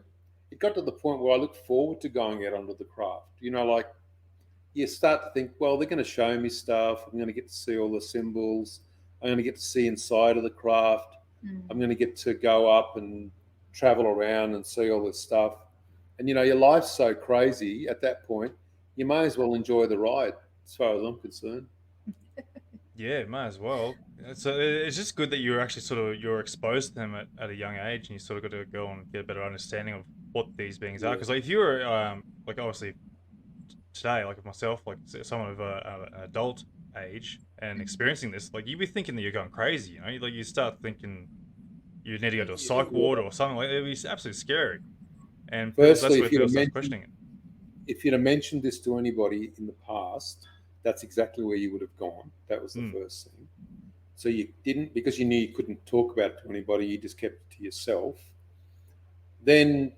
it got to the point where I looked forward to going out onto the craft. Like you start to think, well, they're going to show me stuff. I'm going to get to see all the symbols. I'm going to get to see inside of the craft. I'm going to get to go up and travel around and see all this stuff. And, your life's so crazy at that point, you may as well enjoy the ride, as far as I'm concerned. Yeah, might as well. So it's just good that you're actually you're exposed to them at a young age, and you sort of got to go and get a better understanding of what these beings are. Because like if you were like obviously today, like myself, like someone of an adult age and experiencing this, like you'd be thinking that you're going crazy. Like you start thinking you need to go to a psych ward or something like that. It'd be absolutely scary. And that's Firstly, where people start questioning it. if you'd have mentioned this to anybody in the past, that's exactly where you would have gone. That was the first thing. So you didn't, because you knew you couldn't talk about it to anybody, you just kept it to yourself. Then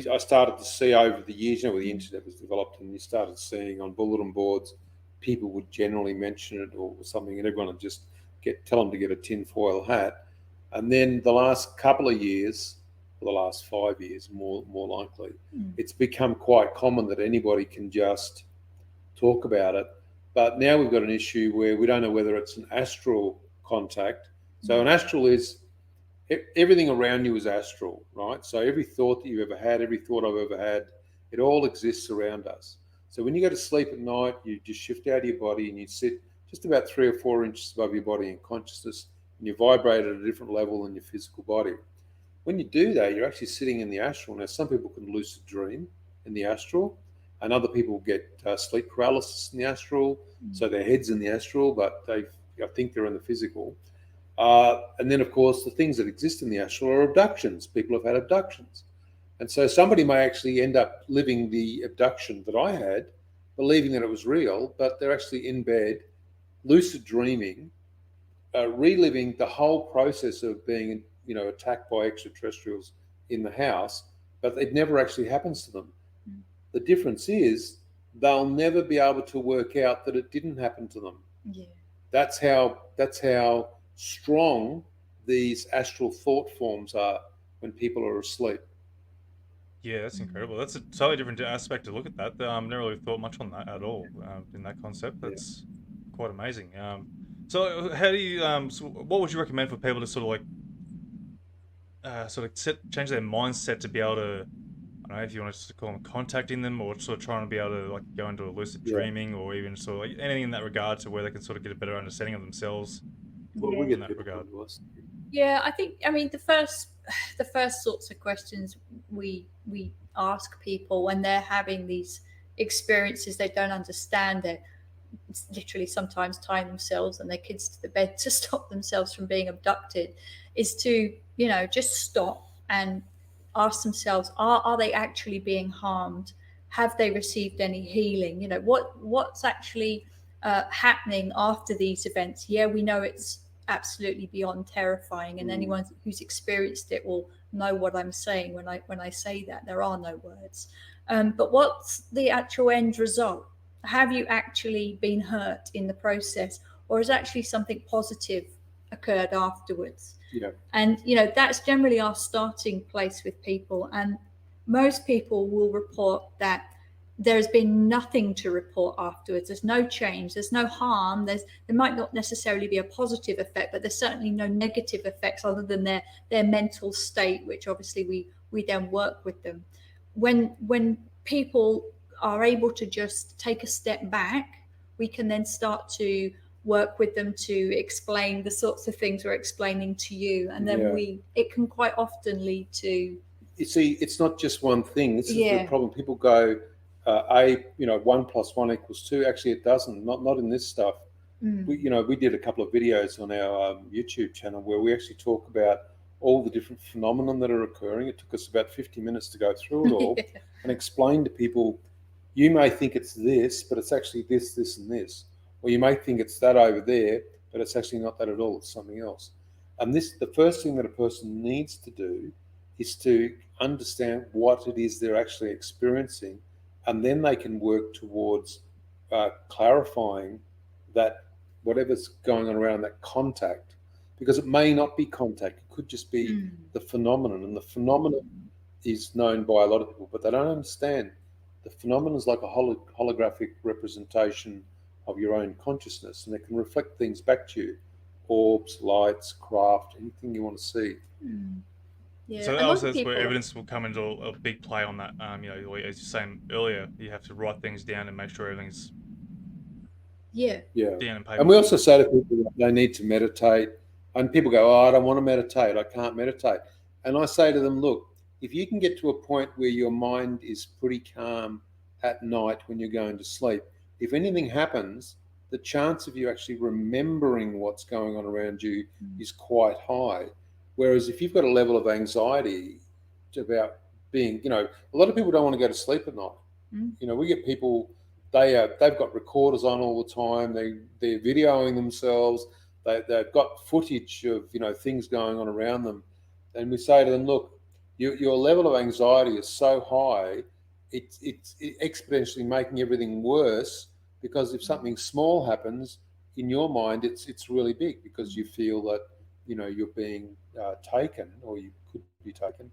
I started to see over the years, where the internet was developed, and you started seeing on bulletin boards, people would generally mention it or something, and everyone would just tell them to get a tinfoil hat. And then the last couple of years, or the last 5 years, more likely, it's become quite common that anybody can just talk about it. But now we've got an issue where we don't know whether it's an astral contact. So an astral is everything around you is astral, right? So every thought that you've ever had, every thought I've ever had, it all exists around us. So when you go to sleep at night, you just shift out of your body and you sit just about 3 or 4 inches above your body in consciousness, and you vibrate at a different level than your physical body. When you do that, you're actually sitting in the astral. Now, some people can lucid dream in the astral, and other people get sleep paralysis in the astral. So their head's in the astral, but I think they're in the physical. And then, of course, the things that exist in the astral are abductions. People have had abductions. And so somebody may actually end up living the abduction that I had, believing that it was real, but they're actually in bed, lucid dreaming, reliving the whole process of being, attacked by extraterrestrials in the house, but it never actually happens to them. The difference is they'll never be able to work out that it didn't happen to them. Yeah. That's how strong these astral thought forms are when people are asleep. Yeah, that's incredible. That's a totally different aspect to look at that. Never really thought much on that at all. In that concept, that's quite amazing. So how do you? So what would you recommend for people to change their mindset to be able to? I don't know if you want to call them contacting them, or sort of trying to be able to go into a lucid dreaming, or even anything in that regard, to where they can sort of get a better understanding of themselves. Well, we get in that regard. Yeah, I mean the first sorts of questions we ask people when they're having these experiences they don't understand it. It's literally sometimes tying themselves and their kids to the bed to stop themselves from being abducted, is to just stop and ask themselves, are they actually being harmed? Have they received any healing? What's actually happening after these events? Yeah, we know it's absolutely beyond terrifying, and anyone who's experienced it will know what I'm saying when I say that. There are no words, but what's the actual end result? Have you actually been hurt in the process, or has actually something positive occurred afterwards? And that's generally our starting place with people, and most people will report that there's been nothing to report afterwards. There's no change, there's no harm, there might not necessarily be a positive effect, but there's certainly no negative effects other than their mental state, which obviously we then work with them. When people are able to just take a step back, we can then start to work with them to explain the sorts of things we're explaining to you, and then it can quite often lead to, you see, it's not just one thing. This is the problem. People go 1 + 1 = 2. Actually, it doesn't. Not in this stuff. We did a couple of videos on our YouTube channel where we actually talk about all the different phenomena that are occurring. It took us about 50 minutes to go through it all and explain to people, you may think it's this, but it's actually this, this, and this. Or you may think it's that over there, but it's actually not that at all. It's something else. And the first thing that a person needs to do is to understand what it is they're actually experiencing, and then they can work towards clarifying that whatever's going on around that contact, because it may not be contact, it could just be the phenomenon, and the phenomenon is known by a lot of people, but they don't understand the phenomenon is like a holographic representation of your own consciousness, and it can reflect things back to you: orbs, lights, craft, anything you want to see. Yeah, So a lot also of that's where people. evidence will come into a big play on that. You know, as you're saying earlier, you have to write things down and make sure everything's Yeah. Yeah. down in And we paper. also say to people that they need to meditate. And people go, "Oh, I don't want to meditate. I can't meditate." And I say to them, look, if you can get to a point where your mind is pretty calm at night when you're going to sleep, if anything happens, the chance of you actually remembering what's going on around you is quite high. Whereas if you've got a level of anxiety about being, a lot of people don't want to go to sleep at night. We get people, they've got recorders on all the time. They're videoing themselves. They've got footage of things going on around them, and we say to them, look, your level of anxiety is so high, it's exponentially making everything worse, because if something small happens in your mind, it's really big, because you feel that you're being taken, or you could be taken.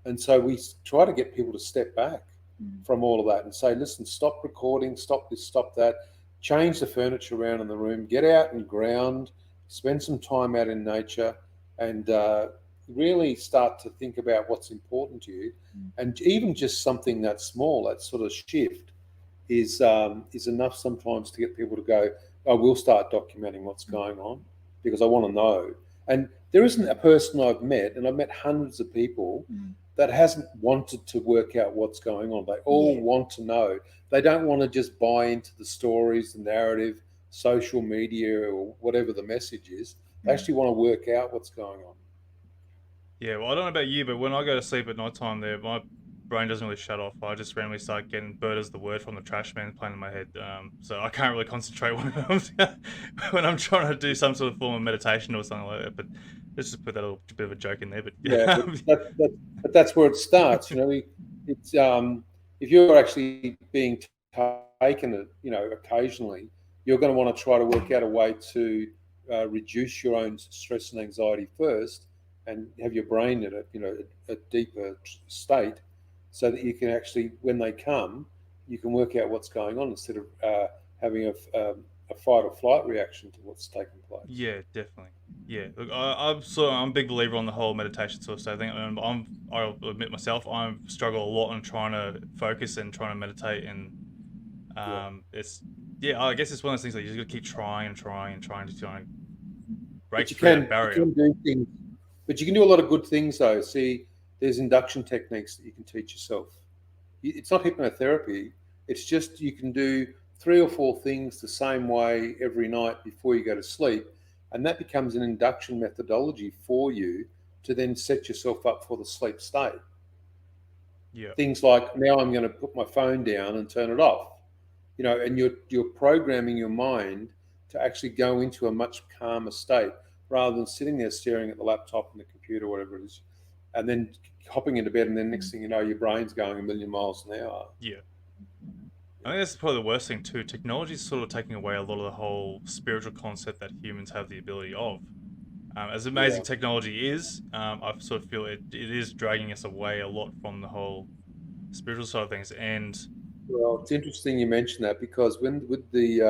And so we try to get people to step back from all of that and say, listen, stop recording, stop this, stop that, change the furniture around in the room, get out and ground, spend some time out in nature, and really start to think about what's important to you. And even just something that small, that sort of shift, is enough sometimes to get people to go, I will start documenting what's going on, because I want to know. And there isn't a person I've met, and I've met hundreds of people, that hasn't wanted to work out what's going on. They all want to know. They don't want to just buy into the stories, the narrative, social media, or whatever the message is. They actually want to work out what's going on. Yeah, well, I don't know about you, but when I go to sleep at night time, my brain doesn't really shut off. I just randomly start getting "bird as the word" from the trash man playing in my head. So I can't really concentrate when I'm trying to do some sort of form of meditation or something like that. But let's just put that a little bit of a joke in there. But Yeah, but that's where it starts. It's if you're actually being taken, occasionally, you're going to want to try to work out a way to reduce your own stress and anxiety first, and have your brain in a deeper state, so that you can actually, when they come, you can work out what's going on, instead of having a fight or flight reaction to what's taking place. Yeah, definitely. Yeah, look, I'm a big believer on the whole meditation sort of stuff. I think I'll admit myself, I struggle a lot on trying to focus and trying to meditate, and it's I guess it's one of those things that you just got to keep trying and trying and trying to break But you through that can you barrier. can do things, but you can do a lot of good things though. See, there's induction techniques that you can teach yourself. It's not hypnotherapy. It's just you can do 3 or 4 things the same way every night before you go to sleep, and that becomes an induction methodology for you to then set yourself up for the sleep state. Yeah. Things like, now I'm going to put my phone down and turn it off, and you're programming your mind to actually go into a much calmer state, rather than sitting there staring at the laptop and the computer, whatever it is, and then hopping into bed, and then next thing you know, your brain's going a million miles an hour. Yeah. I think that's probably the worst thing too. Technology is sort of taking away a lot of the whole spiritual concept that humans have the ability of. As amazing Yeah. technology is, I sort of feel it is dragging us away a lot from the whole spiritual side of things. And Well, it's interesting you mention that, because when with the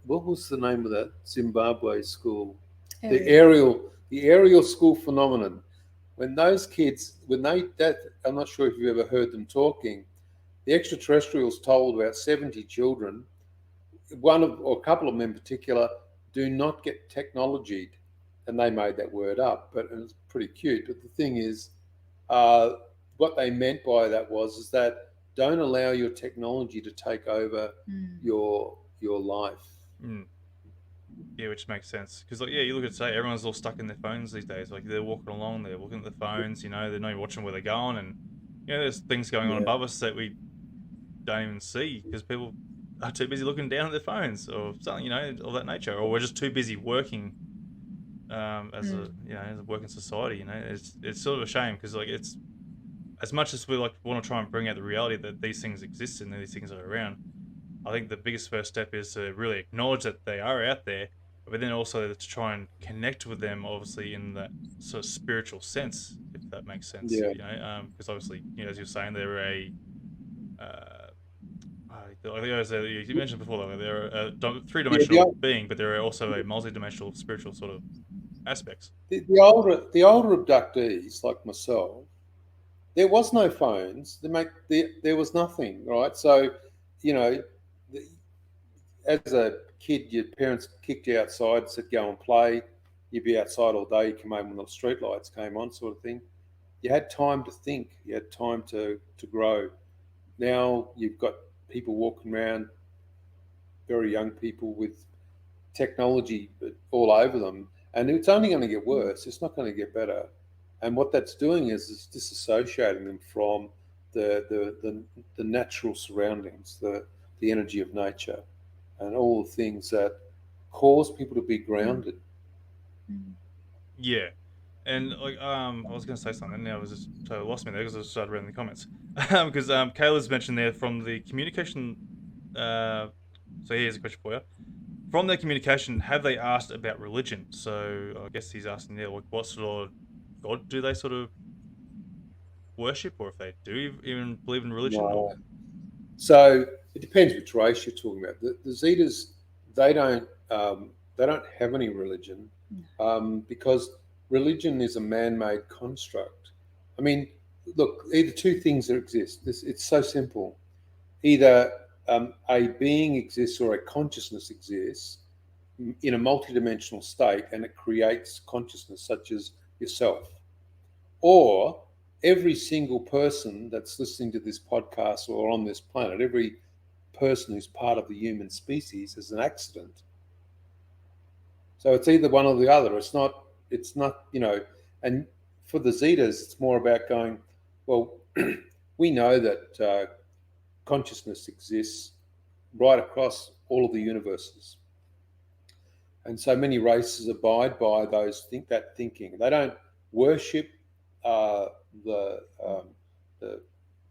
what was the name of that Zimbabwe school, the aerial school phenomenon, when those kids, when they that I'm not sure if you've ever heard them talking, the extraterrestrials told about 70 children, or a couple of them in particular, do not get technologied, and they made that word up, but it was pretty cute. But the thing is, uh, what they meant by that is that don't allow your technology to take over your life. yeah, which makes sense because you look at everyone's all stuck in their phones these days. Like they're walking along, they're looking at their phones. They're not even watching where they're going, and there's things going on Yeah. above us that we don't even see because people are too busy looking down at their phones or something, of that nature, or we're just too busy working as a as a working society. It's sort of a shame because like it's as much as we like want to try and bring out the reality that these things exist and these things are around. I think the biggest first step is to really acknowledge that they are out there, but then also to try and connect with them, obviously in that sort of spiritual sense, if that makes sense. Yeah. Because obviously, as you're saying, they're a I think as you mentioned before, though, they're a Yeah. three-dimensional being, but they're also a multi-dimensional spiritual sort of aspects. The older abductees like myself, there was no phones. There was nothing, right? So, you know, the- as a kid, your parents kicked you outside, said go and play. You'd be outside all day. You come home when the street lights came on, sort of thing. You had time to think. You had time to grow. Now you've got people walking around, very young people with technology all over them, and it's only going to get worse. It's not going to get better. And what that's doing is it's disassociating them from the natural surroundings, the energy of nature, and all the things that cause people to be grounded. Yeah. And like I was gonna say something. Now I was just totally lost me there because I started reading the comments. Because Kayla's mentioned there from the communication. So here's a question for you. From their communication, have they asked about religion? So I guess he's asking there, like, what sort of god do they sort of worship, or if they do even believe in religion, or No. So it depends which race you're talking about. The Zetas, they don't they don't have any religion because religion is a man-made construct. I mean, look, either two things that exist. It's so simple. Either a being exists or a consciousness exists in a multidimensional state, and it creates consciousness, such as yourself, or every single person that's listening to this podcast or on this planet, every person who's part of the human species is an accident. So it's either one or the other. It's not. And for the Zetas, it's more about going, well, we know that consciousness exists right across all of the universes. And so many races abide by that thinking. They don't worship uh, the, um, the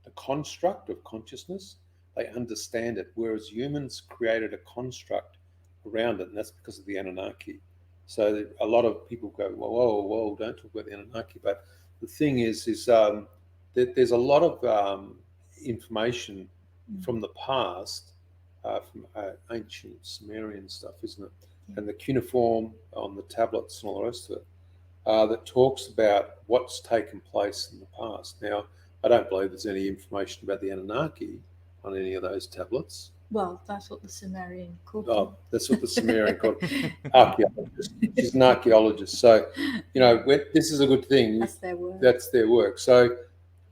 the construct of consciousness. They understand it, whereas humans created a construct around it, and that's because of the Anunnaki. So a lot of people go, whoa, whoa, whoa, don't talk about the Anunnaki. But the thing is that there's a lot of information from the past, from ancient Sumerian stuff, isn't it? And the cuneiform on the tablets and all the rest of it, that talks about what's taken place in the past. Now, I don't believe there's any information about the Anunnaki on any of those tablets. Well, that's what the Sumerian called Oh, them. that's what the Sumerian called archaeologist. She's an archaeologist. So, this is a good thing. That's their work. That's their work. So,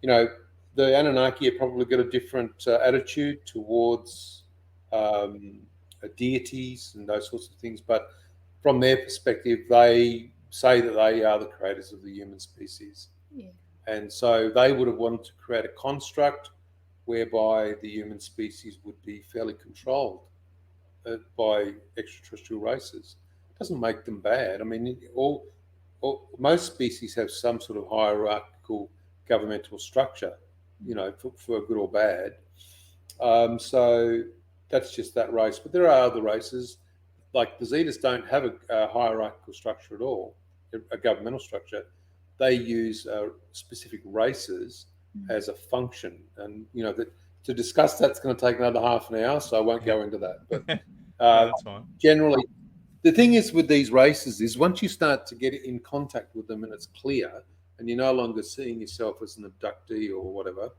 the Anunnaki have probably got a different attitude towards deities and those sorts of things. But from their perspective, they say that they are the creators of the human species. Yeah. And so they would have wanted to create a construct whereby the human species would be fairly controlled by extraterrestrial races. It doesn't make them bad. I mean, most species have some sort of hierarchical governmental structure, for good or bad. So that's just that race. But there are other races, like the Zetas don't have a hierarchical structure at all, a governmental structure. They use specific races as a function, and to discuss that's going to take another half an hour, so I won't go into that. But that's fine. Generally, the thing is with these races is once you start to get in contact with them and it's clear, and you're no longer seeing yourself as an abductee or whatever,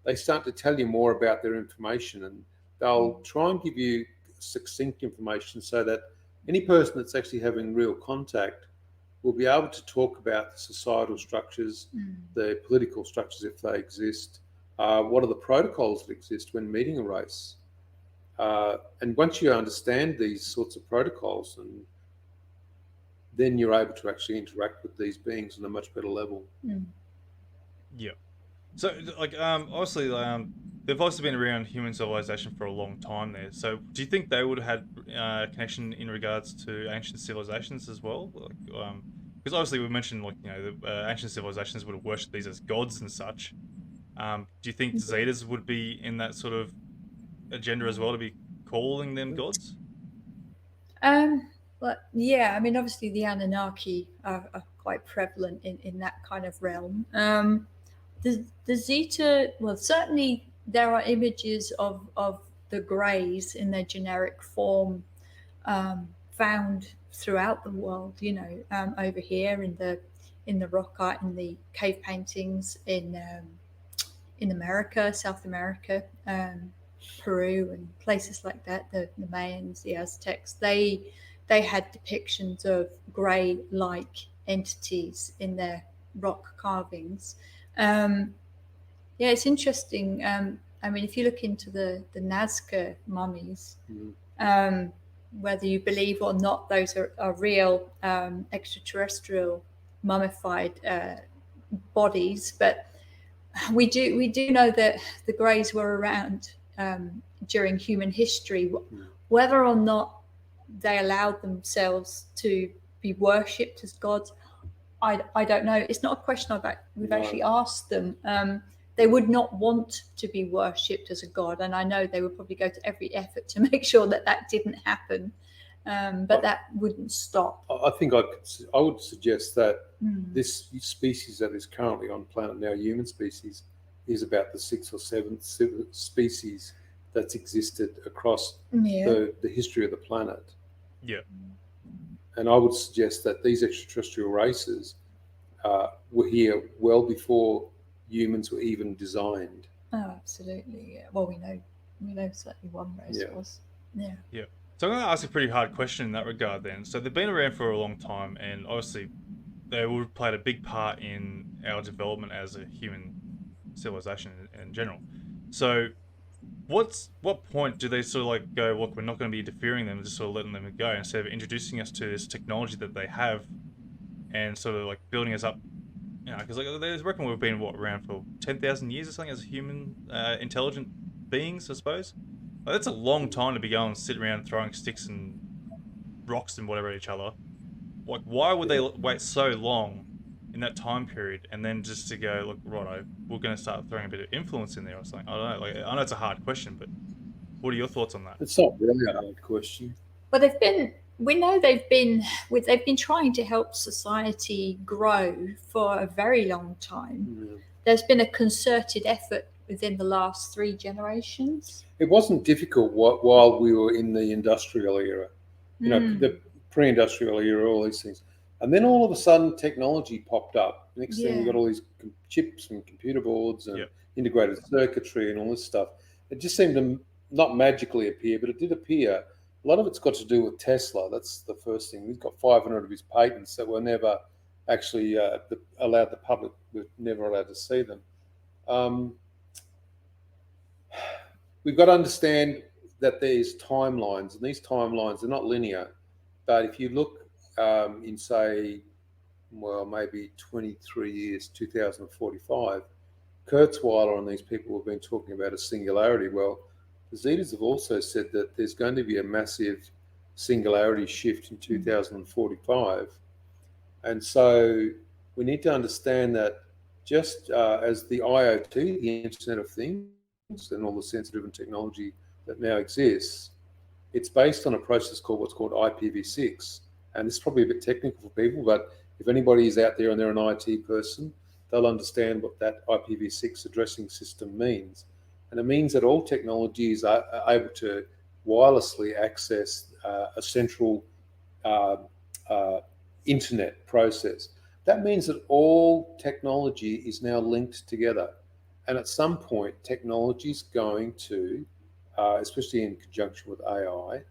they start to tell you more about their information, and they'll try and give you succinct information so that any person that's actually having real contact will be able to talk about the societal structures, the political structures if they exist, what are the protocols that exist when meeting a race. And once you understand these sorts of protocols, and then you're able to actually interact with these beings on a much better level. Yeah. So, like, obviously, they've also been around human civilization for a long time there. So do you think they would have had connection in regards to ancient civilizations as well? Like, because obviously we mentioned like the ancient civilizations would have worshipped these as gods and such. Do you think Zetas would be in that sort of agenda as well to be calling them gods? But yeah, I mean, obviously the Anunnaki are quite prevalent in that kind of realm. The Zeta, well, certainly there are images of the Greys in their generic form found throughout the world. Over here in the rock art, in the cave paintings in America, South America, Peru, and places like that. The Mayans, the Aztecs, they had depictions of grey-like entities in their rock carvings. Yeah, it's interesting. I mean, if you look into the Nazca mummies, whether you believe or not, those are real extraterrestrial mummified bodies. But we do know that the Greys were around during human history. Whether or not they allowed themselves to be worshipped as gods, I don't know. It's not a question we've actually asked them. They would not want to be worshipped as a god, and I know they would probably go to every effort to make sure that didn't happen. But that wouldn't stop. I think I would suggest that this species that is currently on planet now, human species, is about the 6th or 7th species that's existed across the history of the planet. Yeah. And I would suggest that these extraterrestrial races were here well before humans were even designed. Oh, absolutely. Yeah. Well, we know certainly one race was. Yeah. Yeah. So I'm going to ask a pretty hard question in that regard then. So they've been around for a long time, and obviously they would have played a big part in our development as a human civilization in general. So what point do they sort of like go, look, we're not going to be interfering them, just sort of letting them go instead of introducing us to this technology that they have and sort of like building us up? Because like they reckon we've been around for 10,000 years or something as human intelligent beings, I suppose. Like, that's a long time to be going and sit around throwing sticks and rocks and whatever at each other. Like, why would they wait so long in that time period and then just to go, look, righto, we're going to start throwing a bit of influence in there or something? I don't know. Like, I know it's a hard question, but what are your thoughts on that? It's not really a hard question. Well, we know they've been trying to help society grow for a very long time. Yeah. There's been a concerted effort within the last 3 generations. It wasn't difficult while we were in the industrial era, the pre-industrial era, all these things. And then all of a sudden technology popped up. Next thing we got all these chips and computer boards and integrated circuitry and all this stuff. It just seemed to not magically appear, but it did appear. A lot of it's got to do with Tesla. That's the first thing. He's got 500 of his patents that were never actually allowed. The public were never allowed to see them. We've got to understand that there's timelines, and these timelines are not linear. But if you look in, say, well, maybe 23 years, 2045, Kurzweiler and these people have been talking about a singularity. Well, the Zetas have also said that there's going to be a massive singularity shift in 2045. And so we need to understand that just as the IoT, the Internet of Things, and all the sensor-driven technology that now exists, it's based on a process called what's called IPv6. And this is probably a bit technical for people, but if anybody is out there and they're an IT person, they'll understand what that IPv6 addressing system means. And it means that all technologies are able to wirelessly access a central internet process. That means that all technology is now linked together. And at some point, technology is going to, especially in conjunction with AI,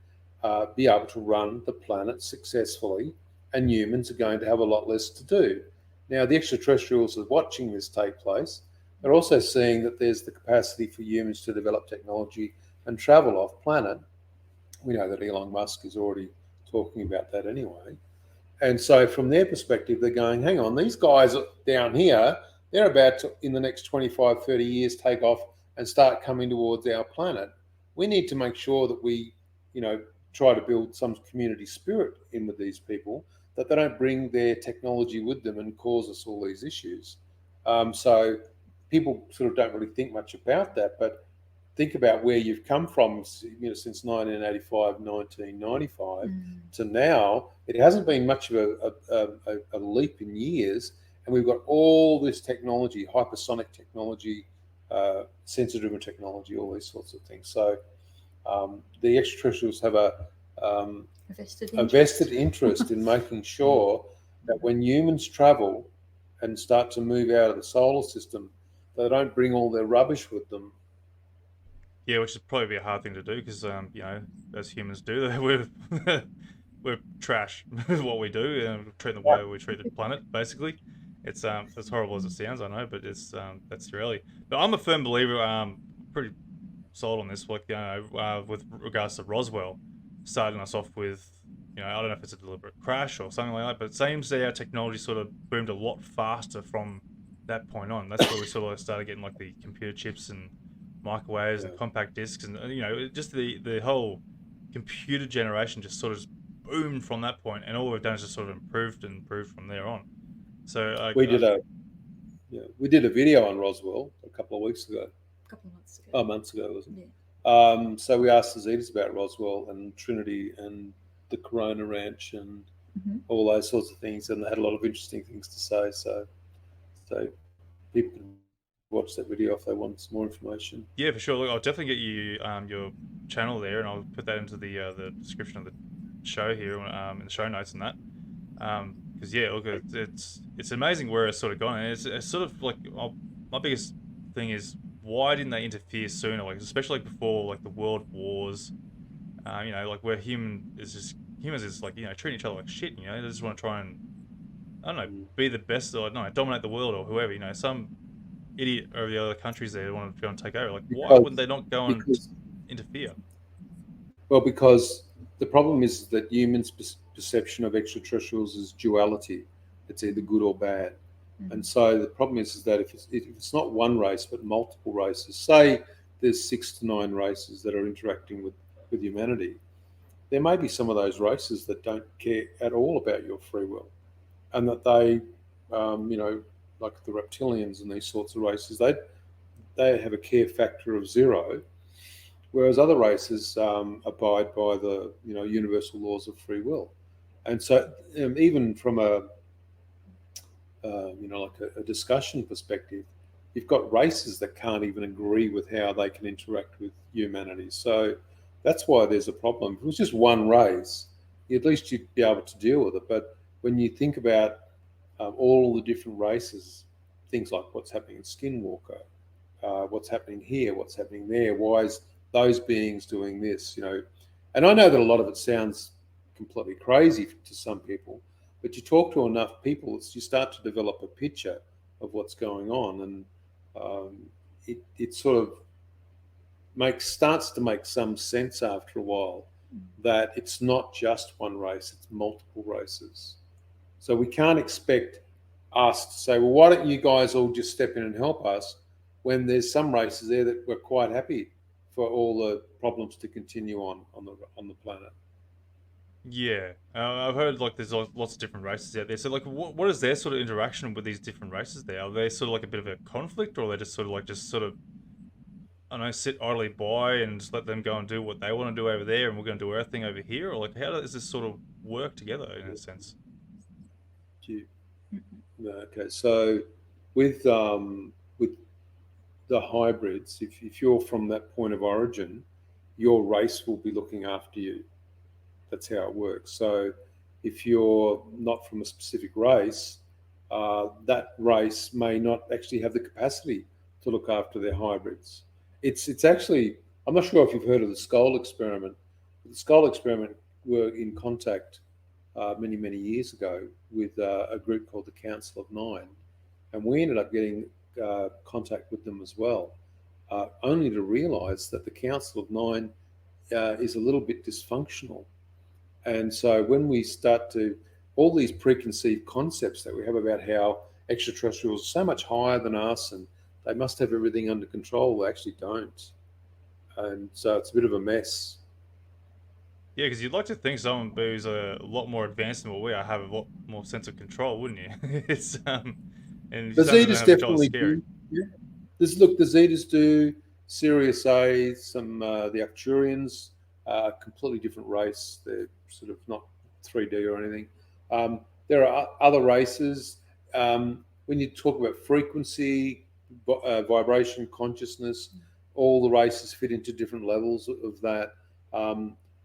be able to run the planet successfully, and humans are going to have a lot less to do. Now, the extraterrestrials are watching this take place. They're also seeing that there's the capacity for humans to develop technology and travel off planet. We know that Elon Musk is already talking about that anyway. And so from their perspective, they're going, hang on, these guys down here, they're about to, in the next 25, 30 years, take off and start coming towards our planet, we need to make sure that we, try to build some community spirit in with these people, that they don't bring their technology with them and cause us all these issues. So people sort of don't really think much about that, but think about where you've come from, since 1985, 1995 to now. It hasn't been much of a leap in years, and we've got all this technology, hypersonic technology, sensor-driven technology, all these sorts of things. So the extraterrestrials have a vested interest in making sure that when humans travel and start to move out of the solar system, they don't bring all their rubbish with them. Yeah, which is probably a hard thing to do because, as humans do, we're trash with what we do, and we treat the way we treat the planet. Basically, it's as horrible as it sounds, I know, but it's that's the reality. But I'm a firm believer, pretty sold on this, like with regards to Roswell, starting us off with, I don't know if it's a deliberate crash or something like that, but it seems that our technology sort of boomed a lot faster from that point on. That's where we sort of started getting like the computer chips and microwaves and compact discs, and just the whole computer generation just sort of boomed from that point, and all we've done is just sort of improved and improved from there on. So we did a video on Roswell a couple of weeks ago. A couple of months ago. Oh, months ago, wasn't it? Yeah. So we asked the Zetas about Roswell and Trinity and the Corona Ranch and all those sorts of things, and they had a lot of interesting things to say. So people can watch that video if they want some more information. Yeah, for sure. Look, I'll definitely get you your channel there, and I'll put that into the description of the show here, in the show notes and that. Because look, it's amazing where it's sort of gone. And it's sort of like my biggest thing is, why didn't they interfere sooner? Like, especially like before like the world wars, like where humans is like, treating each other like shit. They just want to try and, I don't know, be the best, or no, dominate the world or whoever. Some idiot over the other countries there want to go and take over. Like, why wouldn't they not go and interfere? Well, because the problem is that humans' perception of extraterrestrials is duality. It's either good or bad. And so the problem is that if it's not one race but multiple races, say there's 6 to 9 races that are interacting with humanity, there may be some of those races that don't care at all about your free will, and that they, like the reptilians and these sorts of races, they have a care factor of 0, whereas other races abide by the universal laws of free will. And so even from a discussion perspective, you've got races that can't even agree with how they can interact with humanity. So that's why there's a problem. If it was just one race, at least you'd be able to deal with it. But when you think about all the different races, things like what's happening in Skinwalker, what's happening here, what's happening there, why is those beings doing this, And I know that a lot of it sounds completely crazy to some people, but you talk to enough people, you start to develop a picture of what's going on, and it sort of starts to make some sense after a while that it's not just one race, it's multiple races. So we can't expect us to say, well, why don't you guys all just step in and help us, when there's some races there that we're quite happy for all the problems to continue on the planet. Yeah, I've heard like there's lots of different races out there. So like, what is their sort of interaction with these different races there? Are they sort of like a bit of a conflict, or are they just sort of I don't know, sit idly by and just let them go and do what they want to do over there, and we're going to do our thing over here? Or like, how does this sort of work together in a sense? Okay, so with the hybrids, if you're from that point of origin, your race will be looking after you. That's how it works. So if you're not from a specific race, that race may not actually have the capacity to look after their hybrids. It's actually, I'm not sure if you've heard of the Skull experiment. The Skull experiment were in contact many, many years ago with a group called the Council of Nine, and we ended up getting contact with them as well, only to realise that the Council of Nine is a little bit dysfunctional. And so when we start to, all these preconceived concepts that we have about how extraterrestrials are so much higher than us and they must have everything under control. They actually don't. And so it's a bit of a mess. Yeah, because you'd like to think someone who's a lot more advanced than what we are have a lot more sense of control, wouldn't you? It's and The some of them don't Zetas have control. It's definitely scary. do. Yeah. The Zetas do. Sirius A, some the Arcturians, a completely different race. They're sort of not 3D or anything. There are other races. When you talk about frequency, vibration, consciousness, all the races fit into different levels of that.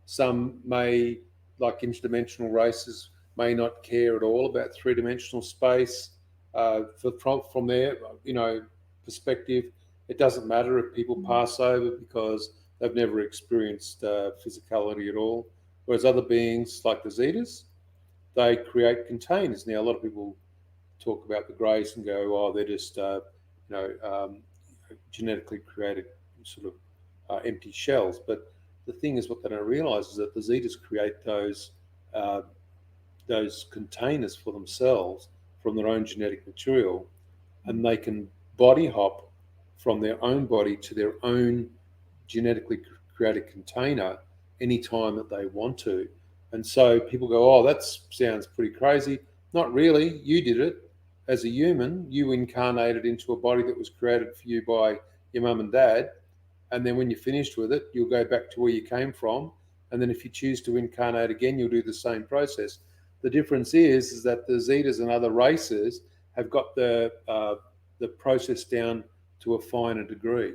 Some may, like interdimensional races, may not care at all about three-dimensional space. From their, perspective, it doesn't matter if people pass over because they've never experienced physicality at all. Whereas other beings like the Zetas, they create containers. Now, a lot of people talk about the Greys and go, "Oh, they're just genetically created sort of empty shells." But the thing is, what they don't realise is that the Zetas create those containers for themselves from their own genetic material, and they can body hop from their own body to their own genetically created container anytime that they want to. And so people go, "Oh, that sounds pretty crazy." Not really. You did it as a human. You incarnated into a body that was created for you by your mum and dad. And then when you're finished with it, you'll go back to where you came from. And then if you choose to incarnate again, you'll do the same process. The difference is that the Zetas and other races have got the process down to a finer degree.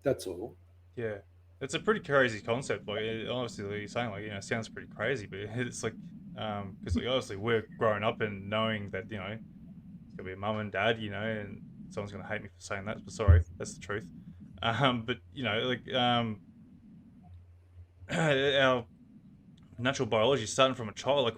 That's all. Yeah, it's a pretty crazy concept. Like, obviously, like you're saying, like, it sounds pretty crazy, but it's like, because like obviously we're growing up and knowing that it's gonna be a mum and dad, and someone's gonna hate me for saying that, but sorry, that's the truth. But our natural biology starting from a child, like,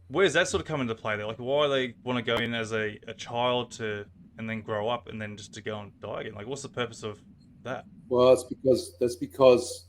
where's that sort of come into play there? Like, why they want to go in as a child to and then grow up and then just to go and die again? Like, what's the purpose of that? Well, that's because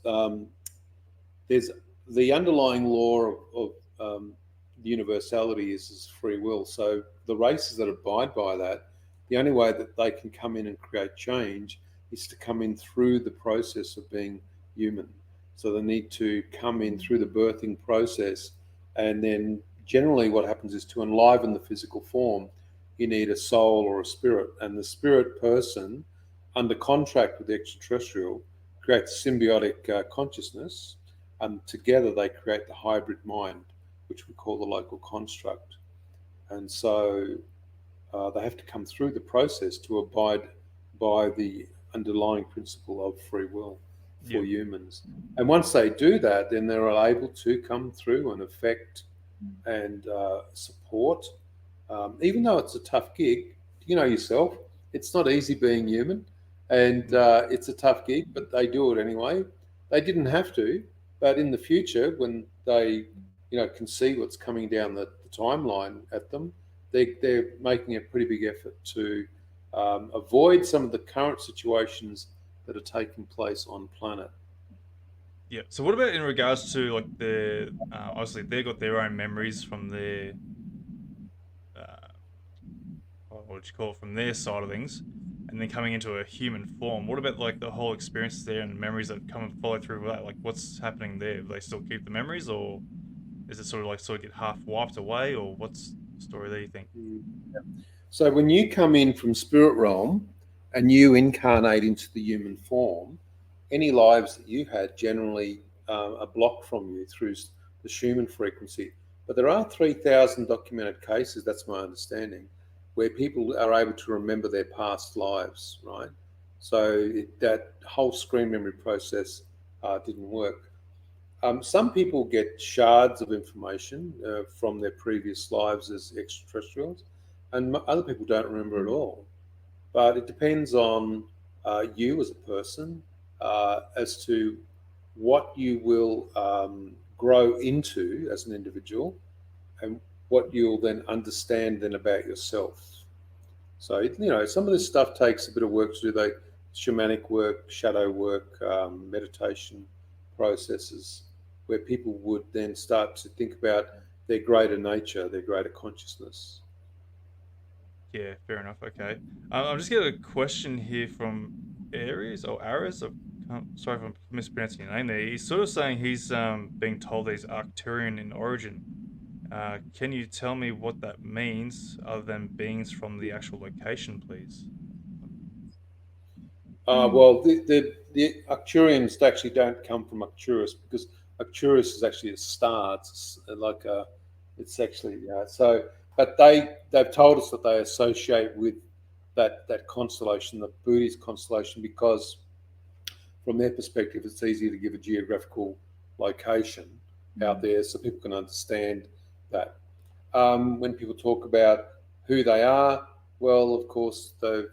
there's the underlying law of the universality is free will. So the races that abide by that, the only way that they can come in and create change is to come in through the process of being human. So they need to come in through the birthing process, and then generally what happens is to enliven the physical form, you need a soul or a spirit, and the spirit person, under contract with the extraterrestrial, creates symbiotic consciousness, and together they create the hybrid mind, which we call the local construct. And so they have to come through the process to abide by the underlying principle of free will for Yeah. humans. And once they do that, then they're able to come through and affect and support. Even though it's a tough gig, you know yourself, it's not easy being human, and it's a tough gig, but they do it anyway. They didn't have to, but in the future, when they can see what's coming down the timeline at them, they're making a pretty big effort to avoid some of the current situations that are taking place on planet. Yeah. So what about in regards to like the obviously they got their own memories from their uh, what would you call it, from their side of things, and then coming into a human form. What about like the whole experiences there and memories that come and follow through with that? Like what's happening there? Do they still keep the memories, or is it sort of get half wiped away, or what's the story there? You think? So when you come in from spirit realm and you incarnate into the human form, any lives that you had generally are blocked from you through the Schumann frequency. But there are 3,000 documented cases, that's my understanding, where people are able to remember their past lives, right? So that whole screen memory process didn't work. Some people get shards of information from their previous lives as extraterrestrials, and other people don't remember at all. But it depends on you as a person as to what you will grow into as an individual, and what you'll then understand then about yourself. So some of this stuff takes a bit of work to do. The shamanic work, shadow work, meditation processes, where people would then start to think about their greater nature, their greater consciousness. Yeah, fair enough. Okay. I'm just getting a question here from Aries or Aris. Sorry if I'm mispronouncing your name there. He's sort of saying he's being told he's Arcturian in origin. Can you tell me what that means, other than beings from the actual location, please? Well, the Arcturians actually don't come from Arcturus, because Arcturus is actually a star. It's like a, it's actually so. But they've told us that they associate with that constellation, the Buddhist constellation, because from their perspective, it's easier to give a geographical location out there so people can understand that. When people talk about who they are, well, of course, the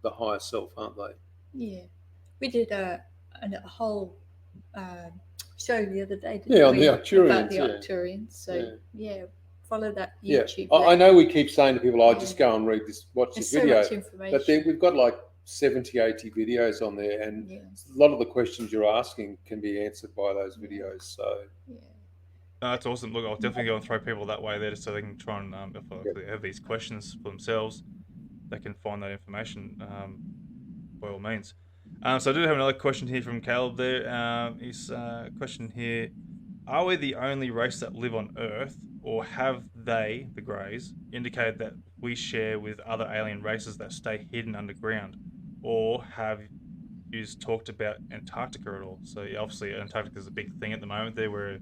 higher self, aren't they? Yeah, we did a whole show the other day, didn't Yeah, on we, the Arcturians, about the yeah. Arcturians. So yeah, follow that Yeah, YouTube. I know we keep saying to people, "Oh, Yeah. just go and read this, watch There's this so video." much information. But we've got like 70, 80 videos on there, and Yeah. a lot of the questions you're asking can be answered by those videos. So Yeah. No, that's awesome. Look, I'll definitely go and throw people that way there, just so they can try and if they have these questions for themselves, they can find that information by all means. So I do have another question here from Caleb there. His question here: are we the only race that live on Earth, or have they, the Greys, indicated that we share with other alien races that stay hidden underground? Or have you talked about Antarctica at all? So yeah, obviously Antarctica is a big thing at the moment there, where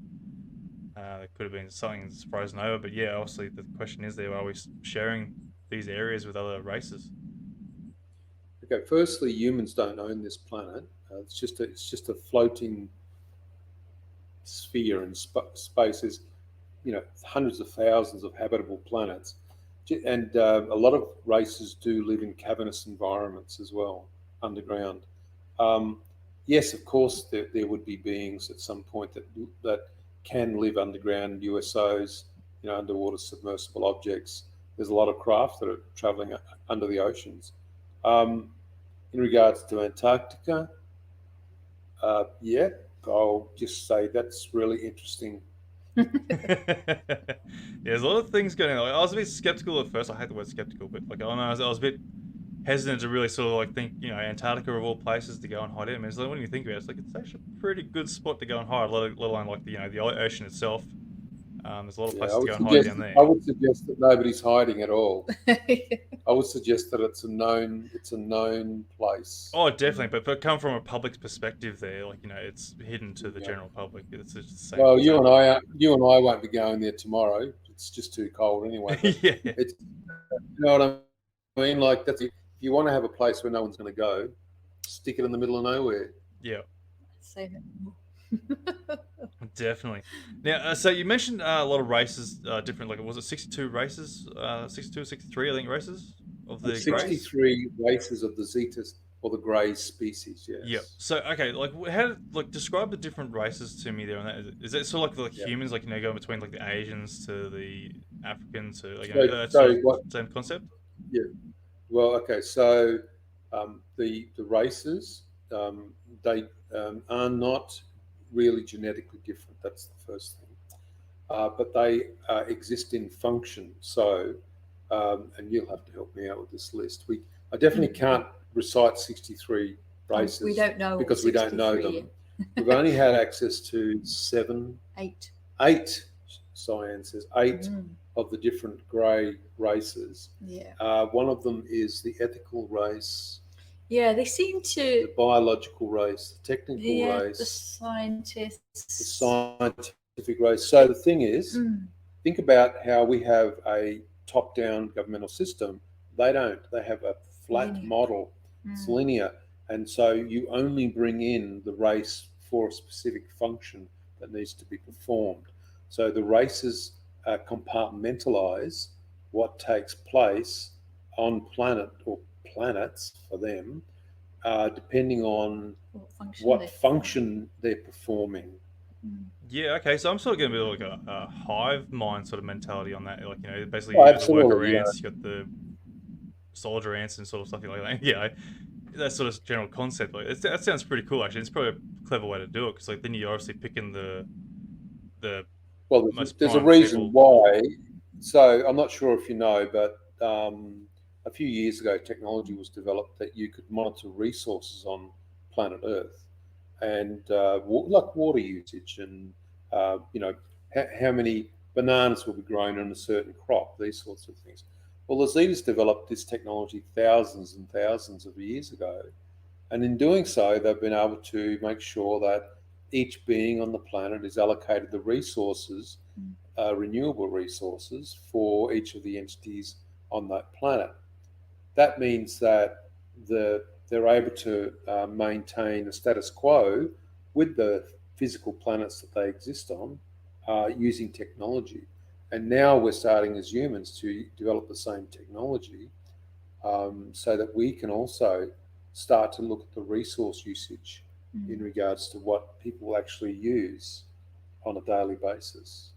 it could have been something that's frozen over. But yeah, obviously the question is there: are we sharing these areas with other races? okay, firstly, humans don't own this planet. It's just a floating sphere in space. Is hundreds of thousands of habitable planets, and a lot of races do live in cavernous environments as well, underground. Yes, of course, there would be beings at some point that can live underground, USOs, underwater submersible objects. There's a lot of craft that are traveling under the oceans. In regards to Antarctica, yeah, I'll just say that's really interesting. Yeah, there's a lot of things going on. I was a bit skeptical at first. I hate the word skeptical, but like I was a bit hesitant to really sort of like think, Antarctica of all places to go and hide in. I mean, it's like, when you think about it, it's like it's actually a pretty good spot to go and hide, let alone like the ocean itself. There's a lot of places to go and hide down there. I would suggest that nobody's hiding at all. I would suggest that it's a known place. Oh, definitely, but come from a public's perspective, there, like it's hidden to the general public. It's just the same. Well, you and I won't be going there tomorrow. It's just too cold anyway. Yeah, it's, you know what I mean. Like if you want to have a place where no one's going to go, stick it in the middle of nowhere. Yeah. Say that more. Definitely. Now, so you mentioned a lot of races, different, like, was it 62 races, 62, 63, I think, races of the 63 races of the Zetas or the Grey species, yes. Yeah. So, okay, describe the different races to me there on that. Is it sort of like humans, like, going between, like, the Asians to the Africans to, like, same concept? Yeah. Well, okay, so the races, they are not really genetically different. That's the first thing. But they exist in function. So, and you'll have to help me out with this list. I definitely can't recite 63 races. We don't know because we don't know them. We've only had access to eight. Science says eight of the different grey races. Yeah. One of them is the ethical race. Yeah, they seem to. The biological race, the technical race, the scientists, the scientific race. So the thing is, think about how we have a top-down governmental system. They don't. They have a flat model. It's linear, and so you only bring in the race for a specific function that needs to be performed. So the races compartmentalize what takes place on planet or planets for them, depending on what function they're performing. Yeah, okay, so I'm sort of getting a bit of like a hive mind sort of mentality on that. Like, basically, the worker ants, you got the soldier ants and sort of stuff like that. Yeah, that sort of general concept. Like, that sounds pretty cool, actually. It's probably a clever way to do it, because like then you're obviously picking the well, there's a reason why. So I'm not sure if you know, but a few years ago, technology was developed that you could monitor resources on planet Earth, and like water usage, and how many bananas will be grown on a certain crop, these sorts of things. Well, the Zetas developed this technology thousands and thousands of years ago, and in doing so, they've been able to make sure that each being on the planet is allocated the resources, renewable resources, for each of the entities on that planet. That means that they're able to maintain a status quo with the physical planets that they exist on, using technology. And now we're starting as humans to develop the same technology, so that we can also start to look at the resource usage in regards to what people actually use on a daily basis.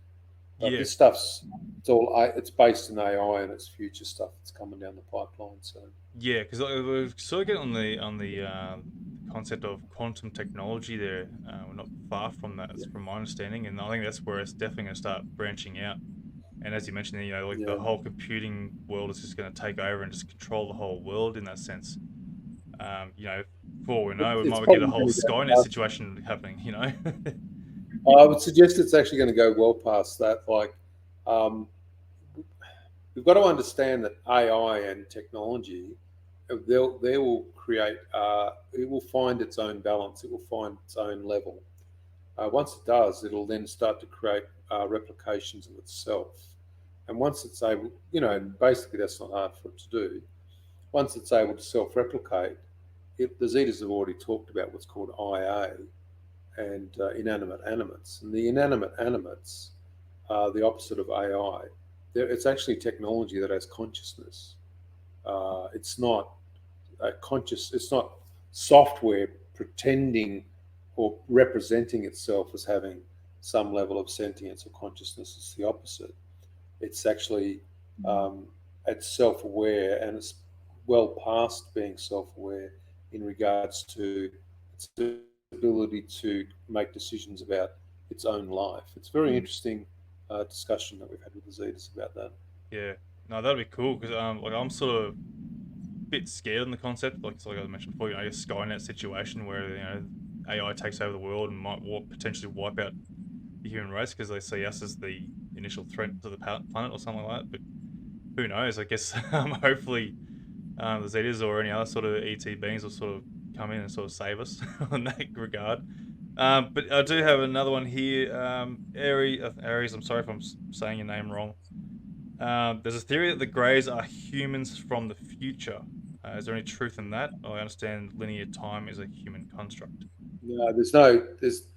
But Yeah, this stuff's it's based in AI and it's future stuff that's coming down the pipeline. So yeah, because we're sort of getting on the concept of quantum technology there. We're not far from that, yeah, from my understanding, and I think that's where it's definitely going to start branching out. And as you mentioned, like the yeah. whole computing world is just going to take over and just control the whole world in that sense. Before we know, we It's might get a probably whole going to go Skynet past. situation happening. I would suggest it's actually going to go well past that. Like, um, we've got to understand that AI and technology, they will create. It will find its own balance. It will find its own level. Once it does, it'll then start to create replications of itself. And once it's able, and basically that's not hard for it to do. Once it's able to self-replicate, the Zetas have already talked about what's called IA and inanimate animates. And the inanimate animates are the opposite of AI. It's actually technology that has consciousness. It's not it's not software pretending or representing itself as having some level of sentience or consciousness. It's the opposite. It's actually it's self-aware, and it's well past being self-aware in regards to its ability to make decisions about its own life. It's very interesting discussion that we've had with the Zetas about that. Yeah, no, that'd be cool because like I'm sort of a bit scared in the concept, like I mentioned before, a Skynet situation where AI takes over the world and might potentially wipe out the human race because they see us as the initial threat to the planet or something like that. But who knows? I guess hopefully the Zetas or any other sort of ET beings will sort of come in and sort of save us in that regard. But I do have another one here. Aries, I'm sorry if I'm saying your name wrong. There's a theory that the Greys are humans from the future. Is there any truth in that? I understand linear time is a human construct. No, there's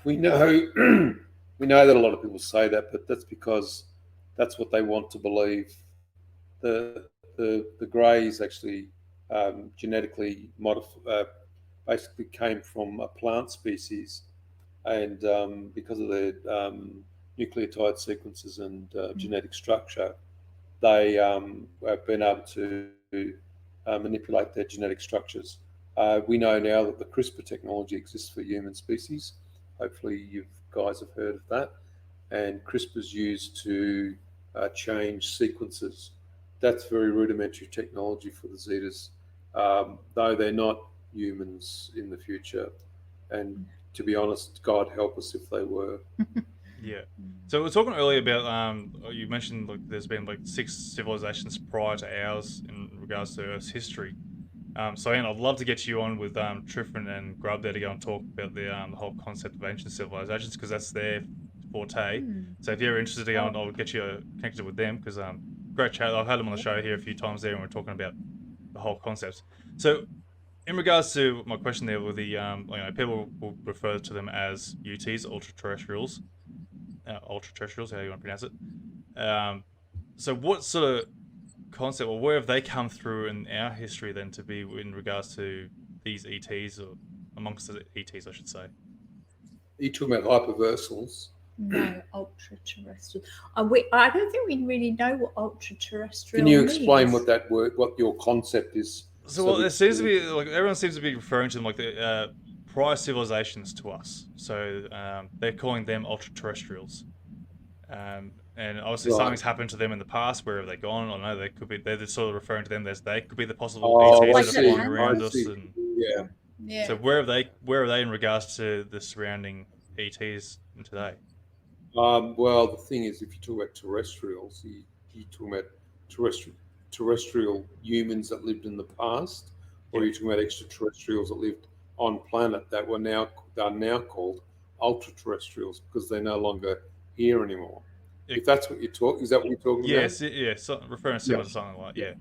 we know we know that a lot of people say that, but that's because that's what they want to believe. The Greys actually genetically basically came from a plant species, and because of their nucleotide sequences and genetic structure, they have been able to manipulate their genetic structures. We know now that the CRISPR technology exists for human species. Hopefully, you guys have heard of that. And CRISPR is used to change sequences. That's very rudimentary technology for the Zetas, though they're not humans in the future. And to be honest, God help us if they were. Yeah. So we were talking earlier about you mentioned like there's been like 6 civilizations prior to ours in regards to Earth's history. So Ian, I'd love to get you on with Triffin and Grub there to go and talk about the whole concept of ancient civilizations because that's their forte. So if you're interested to go on, I'll get you connected with them because great chat. I've had them on the show here a few times there and we're talking about the whole concepts. So in regards to my question there with the people will refer to them as UTs, ultra terrestrials, how you want to pronounce it. So what sort of concept, or where have they come through in our history then to be in regards to these ETs, or amongst the ETs, I should say? Are you talking about hyperversals? No, ultra terrestrial. I don't think we really know what ultra terrestrial. Can you means. explain what that word, what your concept is? So well, it seems to be like everyone seems to be referring to them like the prior civilizations to us. So they're calling them ultra terrestrials. And obviously Right. something's happened to them in the past. Where have they gone? I don't know. They could be. They're just sort of referring to them as they could be the possible Oh, ETs I that are Like see. flying an I around us. see. And Yeah. Yeah. so where are they? Where are they in regards to the surrounding ETs in today? Well, the thing is, if you talk about terrestrials, you talking about terrestrial humans that lived in the past, or Yeah. you're talking about extraterrestrials that lived on planet that are now called ultra-terrestrials because they're no longer here anymore. If that's what is that what you're talking about? Yes. Yeah. So, referring similar Yeah. to something like Yeah. yeah.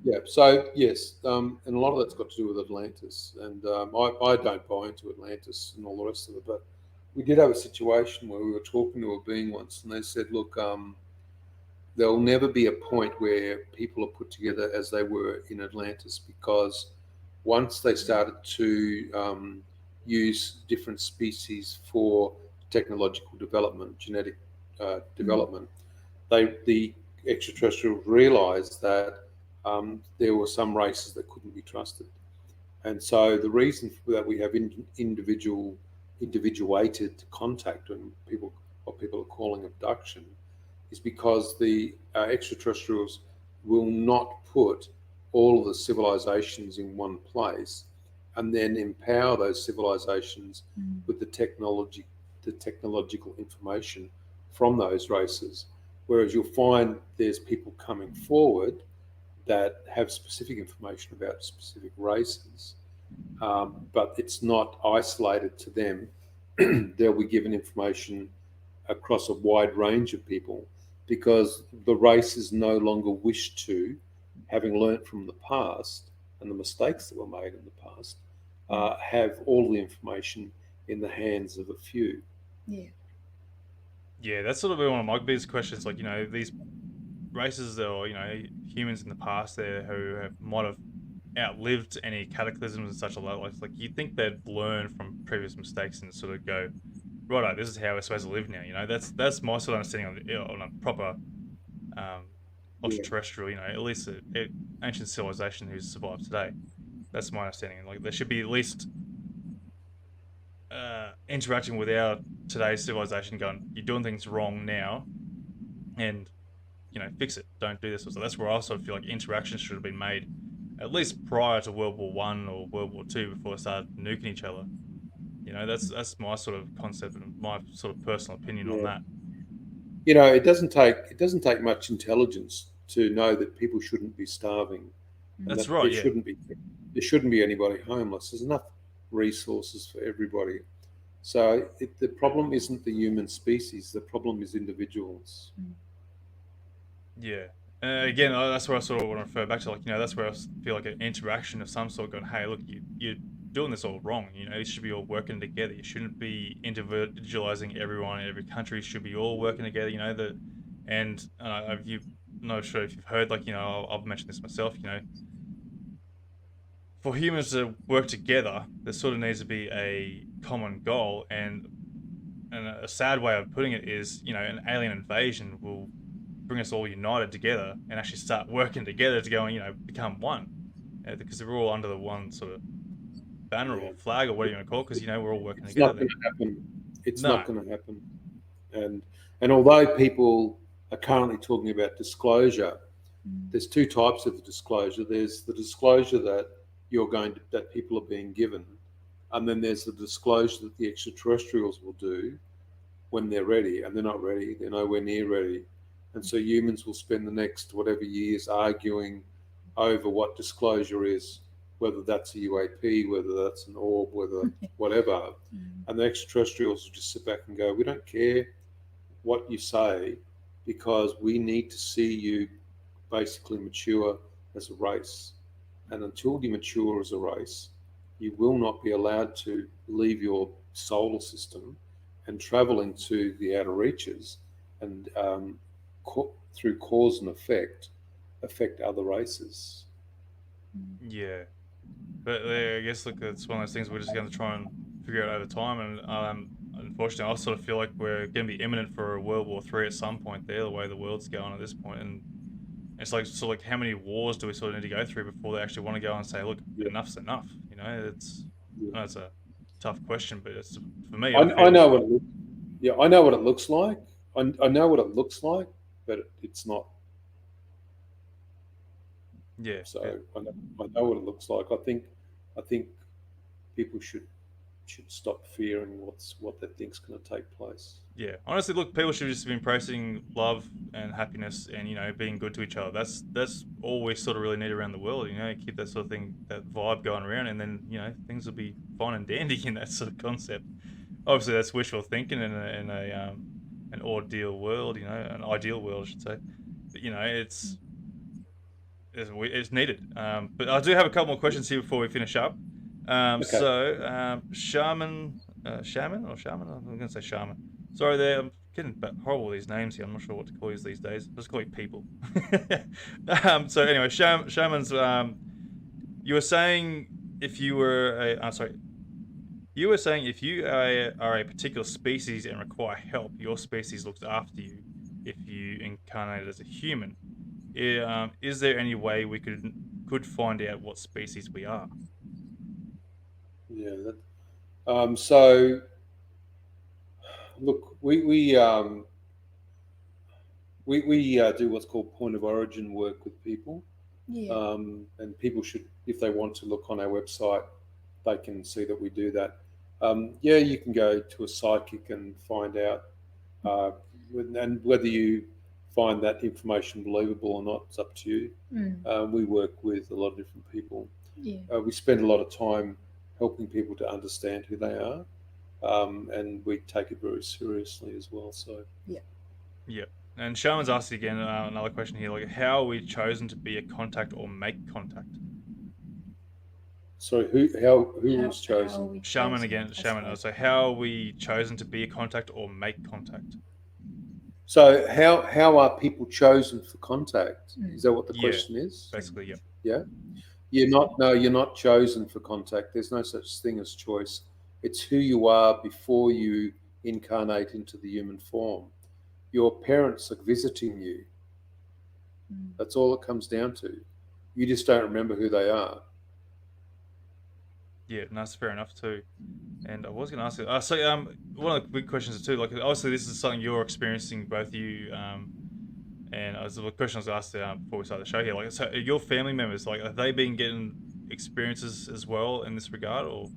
Yeah. So yes, and a lot of that's got to do with Atlantis, and I don't buy into Atlantis and all the rest of it, but we did have a situation where we were talking to a being once, and they said, "Look, there'll never be a point where people are put together as they were in Atlantis because once they started to use different species for technological development, genetic development, the extraterrestrials realized that there were some races that couldn't be trusted, and so the reason for that we have individuated contact and what people are calling abduction is because the extraterrestrials will not put all of the civilizations in one place and then empower those civilizations with the technological information from those races. Whereas you'll find there's people coming forward that have specific information about specific races, but it's not isolated to them. They'll be given information across a wide range of people because the races no longer wish to, having learnt from the past and the mistakes that were made in the past, have all the information in the hands of a few. Yeah. Yeah, that's sort of been one of my biggest questions. Like, these races or, humans in the past there who might have outlived any cataclysms and such like you'd think they'd learn from previous mistakes and sort of go, righto, this is how we're supposed to live now. That's my sort of understanding on a proper ultra Yeah. terrestrial. At least a ancient civilization who's survived today. That's my understanding. Like there should be at least interacting with our today's civilization, going, you're doing things wrong now, and fix it. Don't do this. So that's where I sort of feel like interactions should have been made at least prior to World War One or World War Two before they started nuking each other. That's my sort of concept and my sort of personal opinion on Yeah. that. It doesn't take much intelligence to know that people shouldn't be starving, and That's that right. there shouldn't be anybody homeless. There's enough resources for everybody. So the problem isn't the human species. The problem is individuals. Yeah. Again, that's where I sort of want to refer back to. Like, that's where I feel like an interaction of some sort going, hey, look, you're doing this all wrong. You should be all working together. You shouldn't be individualizing everyone. Every country should be all working together. And I'm not sure if you've heard, like, I've mentioned this myself, for humans to work together, there sort of needs to be a common goal. And a sad way of putting it is, an alien invasion will bring us all united together and actually start working together to go and become one, because we're all under the one sort of banner Yeah. or flag or whatever you want to call it, because we're all working It's together not going to happen. It's No. not going to happen. And although people are currently talking about disclosure, there's two types of disclosure. There's the disclosure that that people are being given, and then there's the disclosure that the extraterrestrials will do when they're ready, and they're not ready. They're nowhere near ready, and so humans will spend the next whatever years arguing over what disclosure is, whether that's a UAP, whether that's an orb, whether whatever. And the extraterrestrials will just sit back and go, we don't care what you say because we need to see you basically mature as a race. And until you mature as a race, you will not be allowed to leave your solar system and travel into the outer reaches and through cause and effect affect other races. Yeah, but I guess look, it's one of those things we're just going to try and figure out over time. And unfortunately, I sort of feel like we're going to be imminent for a World War III at some point. There, the way the world's going at this point, and it's like how many wars do we sort of need to go through before they actually want to go and say, look, Yeah. enough's enough. I know it's a tough question, but it's for me. I know what it looks. Yeah, I know what it looks like. I know what it looks like, but it's not. Yeah. So Yeah. I know what it looks like. I think people should stop fearing what they think's going to take place. Yeah, honestly, look, people should just be embracing love and happiness, and being good to each other. That's all we sort of really need around the world. Keep that sort of thing, that vibe going around, and then things will be fine and dandy in that sort of concept. Obviously, that's wishful thinking in an ideal world, an ideal world, I should say. But it's needed. But I do have a couple more questions here before we finish up. Okay. Shaman, Shaman or Shaman? I'm going to say Shaman. Sorry, there. I'm getting horrible with these names here. I'm not sure what to call these days. I'll just call you people. So anyway, Shaman's. You were saying if you were I'm sorry. You were saying if you are a particular species and require help, your species looks after you. If you incarnate as a human, is there any way we could find out what species we are? Yeah. So look, we do what's called point of origin work with people. Yeah. And people should, if they want to look on our website, they can see that we do that. Yeah, you can go to a psychic and find out, and whether you find that information believable or not, it's up to you. We work with a lot of different people. Yeah. We spend a lot of time helping people to understand who they are, and we take it very seriously as well. So Yeah. And Shaman's asked again another question here, like how are we chosen to be a contact or make contact? sorry, who was chosen? Shaman again. Shaman. So how are we chosen to be a contact or make contact? So how are people chosen for contact? Is that what the question is? Basically, yeah. Yeah. You're not chosen for contact. There's no such thing as choice. It's who you are before you incarnate into the human form. Your parents are visiting you. That's all it comes down to. You just don't remember who they are. Yeah, no, that's fair enough too. And I was going to ask you, one of the big questions too, like obviously this is something you're experiencing, both of you, and the question I was asked before we started the show here, like, so your family members, like, have they been getting experiences as well in this regard, or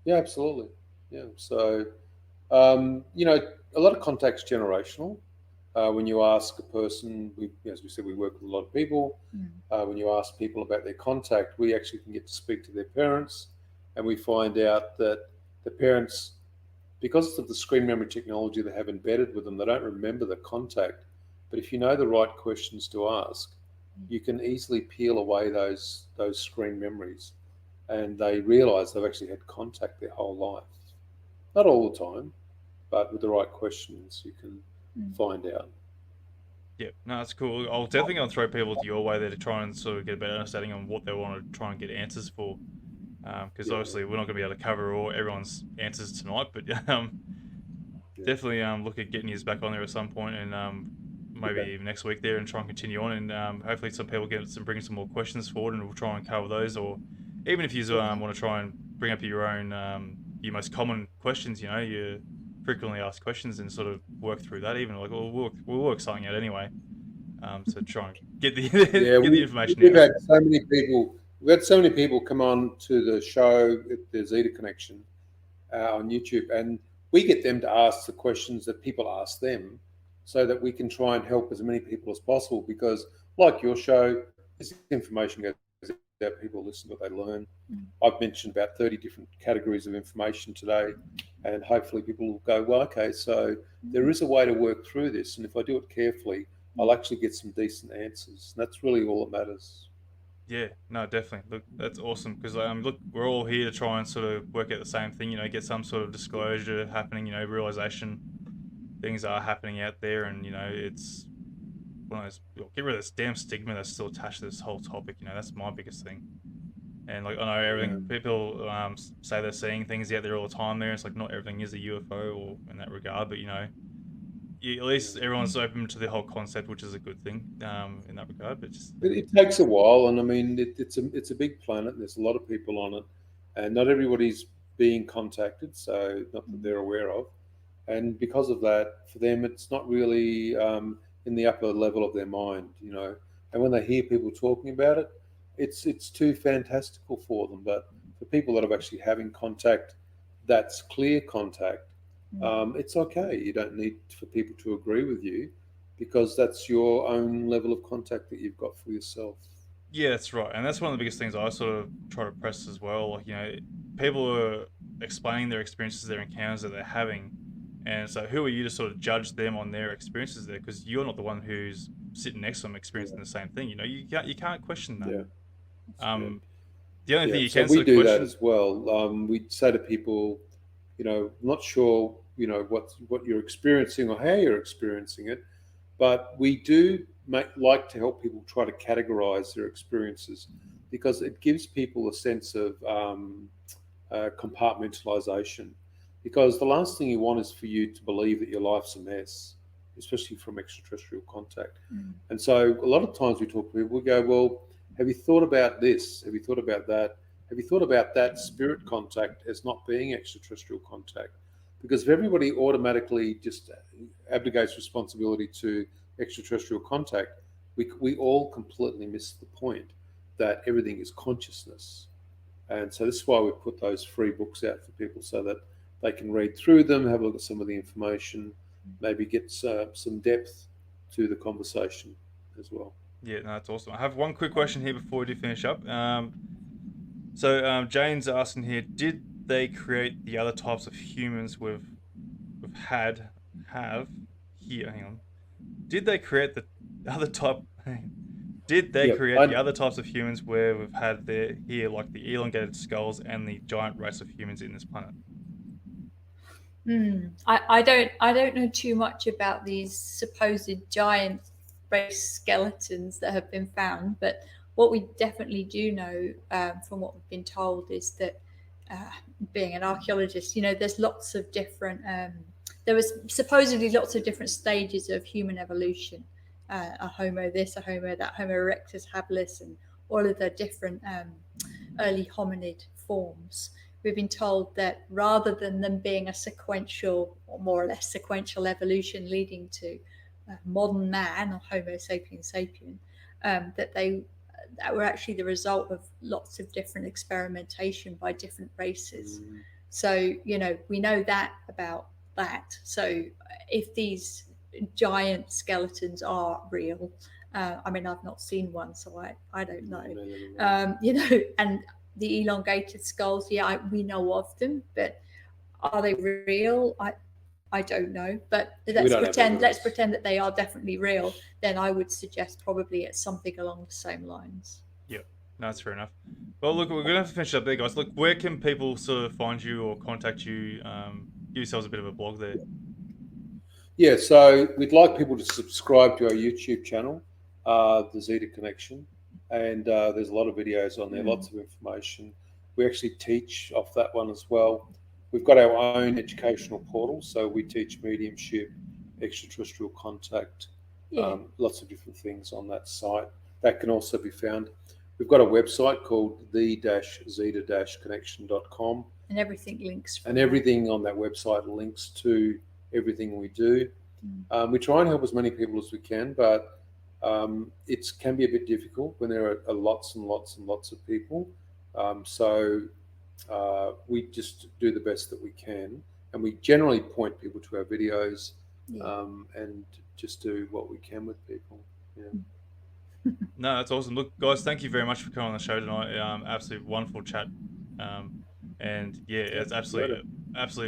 Yeah, absolutely. Yeah. So, a lot of contact's generational. When you ask a person, as we said, we work with a lot of people. When you ask people about their contact, we actually can get to speak to their parents, and we find out that the parents, because of the screen memory technology they have embedded with them, they don't remember the contact. But if you know the right questions to ask, you can easily peel away those screen memories, and they realise they've actually had contact their whole life. Not all the time, but with the right questions, you can find out. Yeah, no, that's cool. I'll definitely go and throw people to your way there to try and sort of get a better understanding on what they want to try and get answers for. Because obviously we're not going to be able to cover everyone's answers tonight, but definitely look at getting yours back on there at some point, and maybe even next week there, and try and continue on, and hopefully some people bring some more questions forward, and we'll try and cover those, or even if you want to try and bring up your own your most common questions, your frequently asked questions, and sort of work through that. Even like we'll work something out anyway. So try and get the get the information. We've had so many people. We had so many people come on to the show at the Zeta Connection on YouTube, and we get them to ask the questions that people ask them, so that we can try and help as many people as possible. Because, like your show, this information goes out, people listen to what they learn. I've mentioned about 30 different categories of information today, and hopefully people will go, well, okay, so there is a way to work through this, and if I do it carefully, I'll actually get some decent answers. And that's really all that matters. Yeah, no, definitely. Look, that's awesome, because look, we're all here to try and sort of work out the same thing. Get some sort of disclosure happening. Realization things are happening out there, and it's one of those. Get rid of this damn stigma that's still attached to this whole topic. That's my biggest thing. And like I know everything, people say they're seeing things out there all the time. There, it's like not everything is a UFO or in that regard, but at least everyone's open to the whole concept, which is a good thing in that regard. But it takes a while, and I mean it's a big planet. And there's a lot of people on it, and not everybody's being contacted, so not that they're aware of. And because of that, for them, it's not really in the upper level of their mind, And when they hear people talking about it, it's too fantastical for them. But for people that are actually having contact, that's clear contact. It's okay. You don't need for people to agree with you, because that's your own level of contact that you've got for yourself. Yeah, that's right, and that's one of the biggest things I sort of try to press as well. Like, people are explaining their experiences, their encounters that they're having, and so who are you to sort of judge them on their experiences there? Because you're not the one who's sitting next to them experiencing the same thing. You can't question that. Yeah. The only Yeah, thing you so can we sort of do that question. as well. We say to people, not sure, what you're experiencing or how you're experiencing it, but we do like to help people try to categorize their experiences, because it gives people a sense of compartmentalization. Because the last thing you want is for you to believe that your life's a mess, especially from extraterrestrial contact. And so a lot of times we talk to people, we go, well, have you thought about this? Have you thought about that? Have you thought about that spirit contact as not being extraterrestrial contact? Because if everybody automatically just abdicates responsibility to extraterrestrial contact, we all completely miss the point that everything is consciousness. And so this is why we put those free books out for people, so that they can read through them, have a look at some of the information, maybe get some depth to the conversation as well. Yeah, no, that's awesome. I have one quick question here before we do finish up. Jane's asking here: did they create the other types of humans we've have here? Hang on. Did they create the other type? Did they Yeah, create the other types of humans where we've had here, like the elongated skulls and the giant race of humans in this planet? I don't know too much about these supposed giant race skeletons that have been found, but what we definitely do know from what we've been told is that being an archaeologist, there's lots of different there was supposedly lots of different stages of human evolution, a homo this, a homo that, homo erectus, habilis, and all of the different early hominid forms. We've been told that rather than them being a sequential, or more or less sequential evolution leading to modern man, or Homo sapiens sapien, that were actually the result of lots of different experimentation by different races. So, we know that about that. So if these giant skeletons are real, I've not seen one, so I don't know. And the elongated skulls, we know of them, but are they real? I don't know. But let's pretend that they are definitely real. Then I would suggest probably it's something along the same lines. Yeah, no, that's fair enough. Well, look, we're gonna have to finish up there, guys. Look, where can people sort of find you or contact you? Give yourselves a bit of a blog there. Yeah, so we'd like people to subscribe to our YouTube channel, the Zeta Connection. And there's a lot of videos on there, lots of information. We actually teach off that one as well. We've got our own educational portal, so we teach mediumship, extraterrestrial contact, lots of different things on that site. That can also be found. We've got a website called the-zeta-connection.com. And everything links. And everything on that website links to everything we do. We try and help as many people as we can, but it can be a bit difficult when there are lots and lots and lots of people. So we just do the best that we can, and we generally point people to our videos and just do what we can with people. No, that's awesome. Look, guys, thank you very much for coming on the show tonight. Absolutely wonderful chat. And yeah, it's absolutely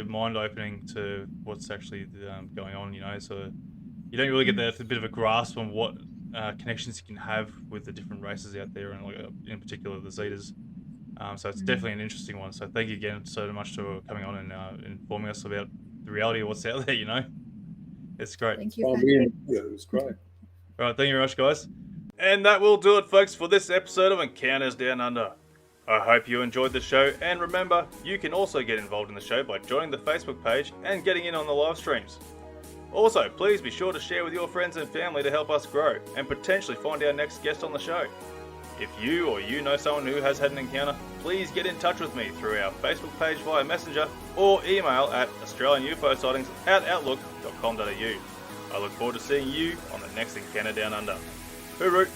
mind-opening to what's actually going on. So you don't really get a bit of a grasp on what connections you can have with the different races out there, and in particular the Zetas. So it's definitely an interesting one. So thank you again so much for coming on and informing us about the reality of what's out there. It's great. Thank you. Yeah, it was great. All right, thank you very much, guys. And that will do it, folks, for this episode of Encounters Down Under. I hope you enjoyed the show, and remember, you can also get involved in the show by joining the Facebook page and getting in on the live streams. Also, please be sure to share with your friends and family to help us grow and potentially find our next guest on the show. If you or you know someone who has had an encounter, please get in touch with me through our Facebook page via Messenger or email at AustralianUFOsightings@outlook.com.au. I look forward to seeing you on the next Encounter Down Under. Hooroo!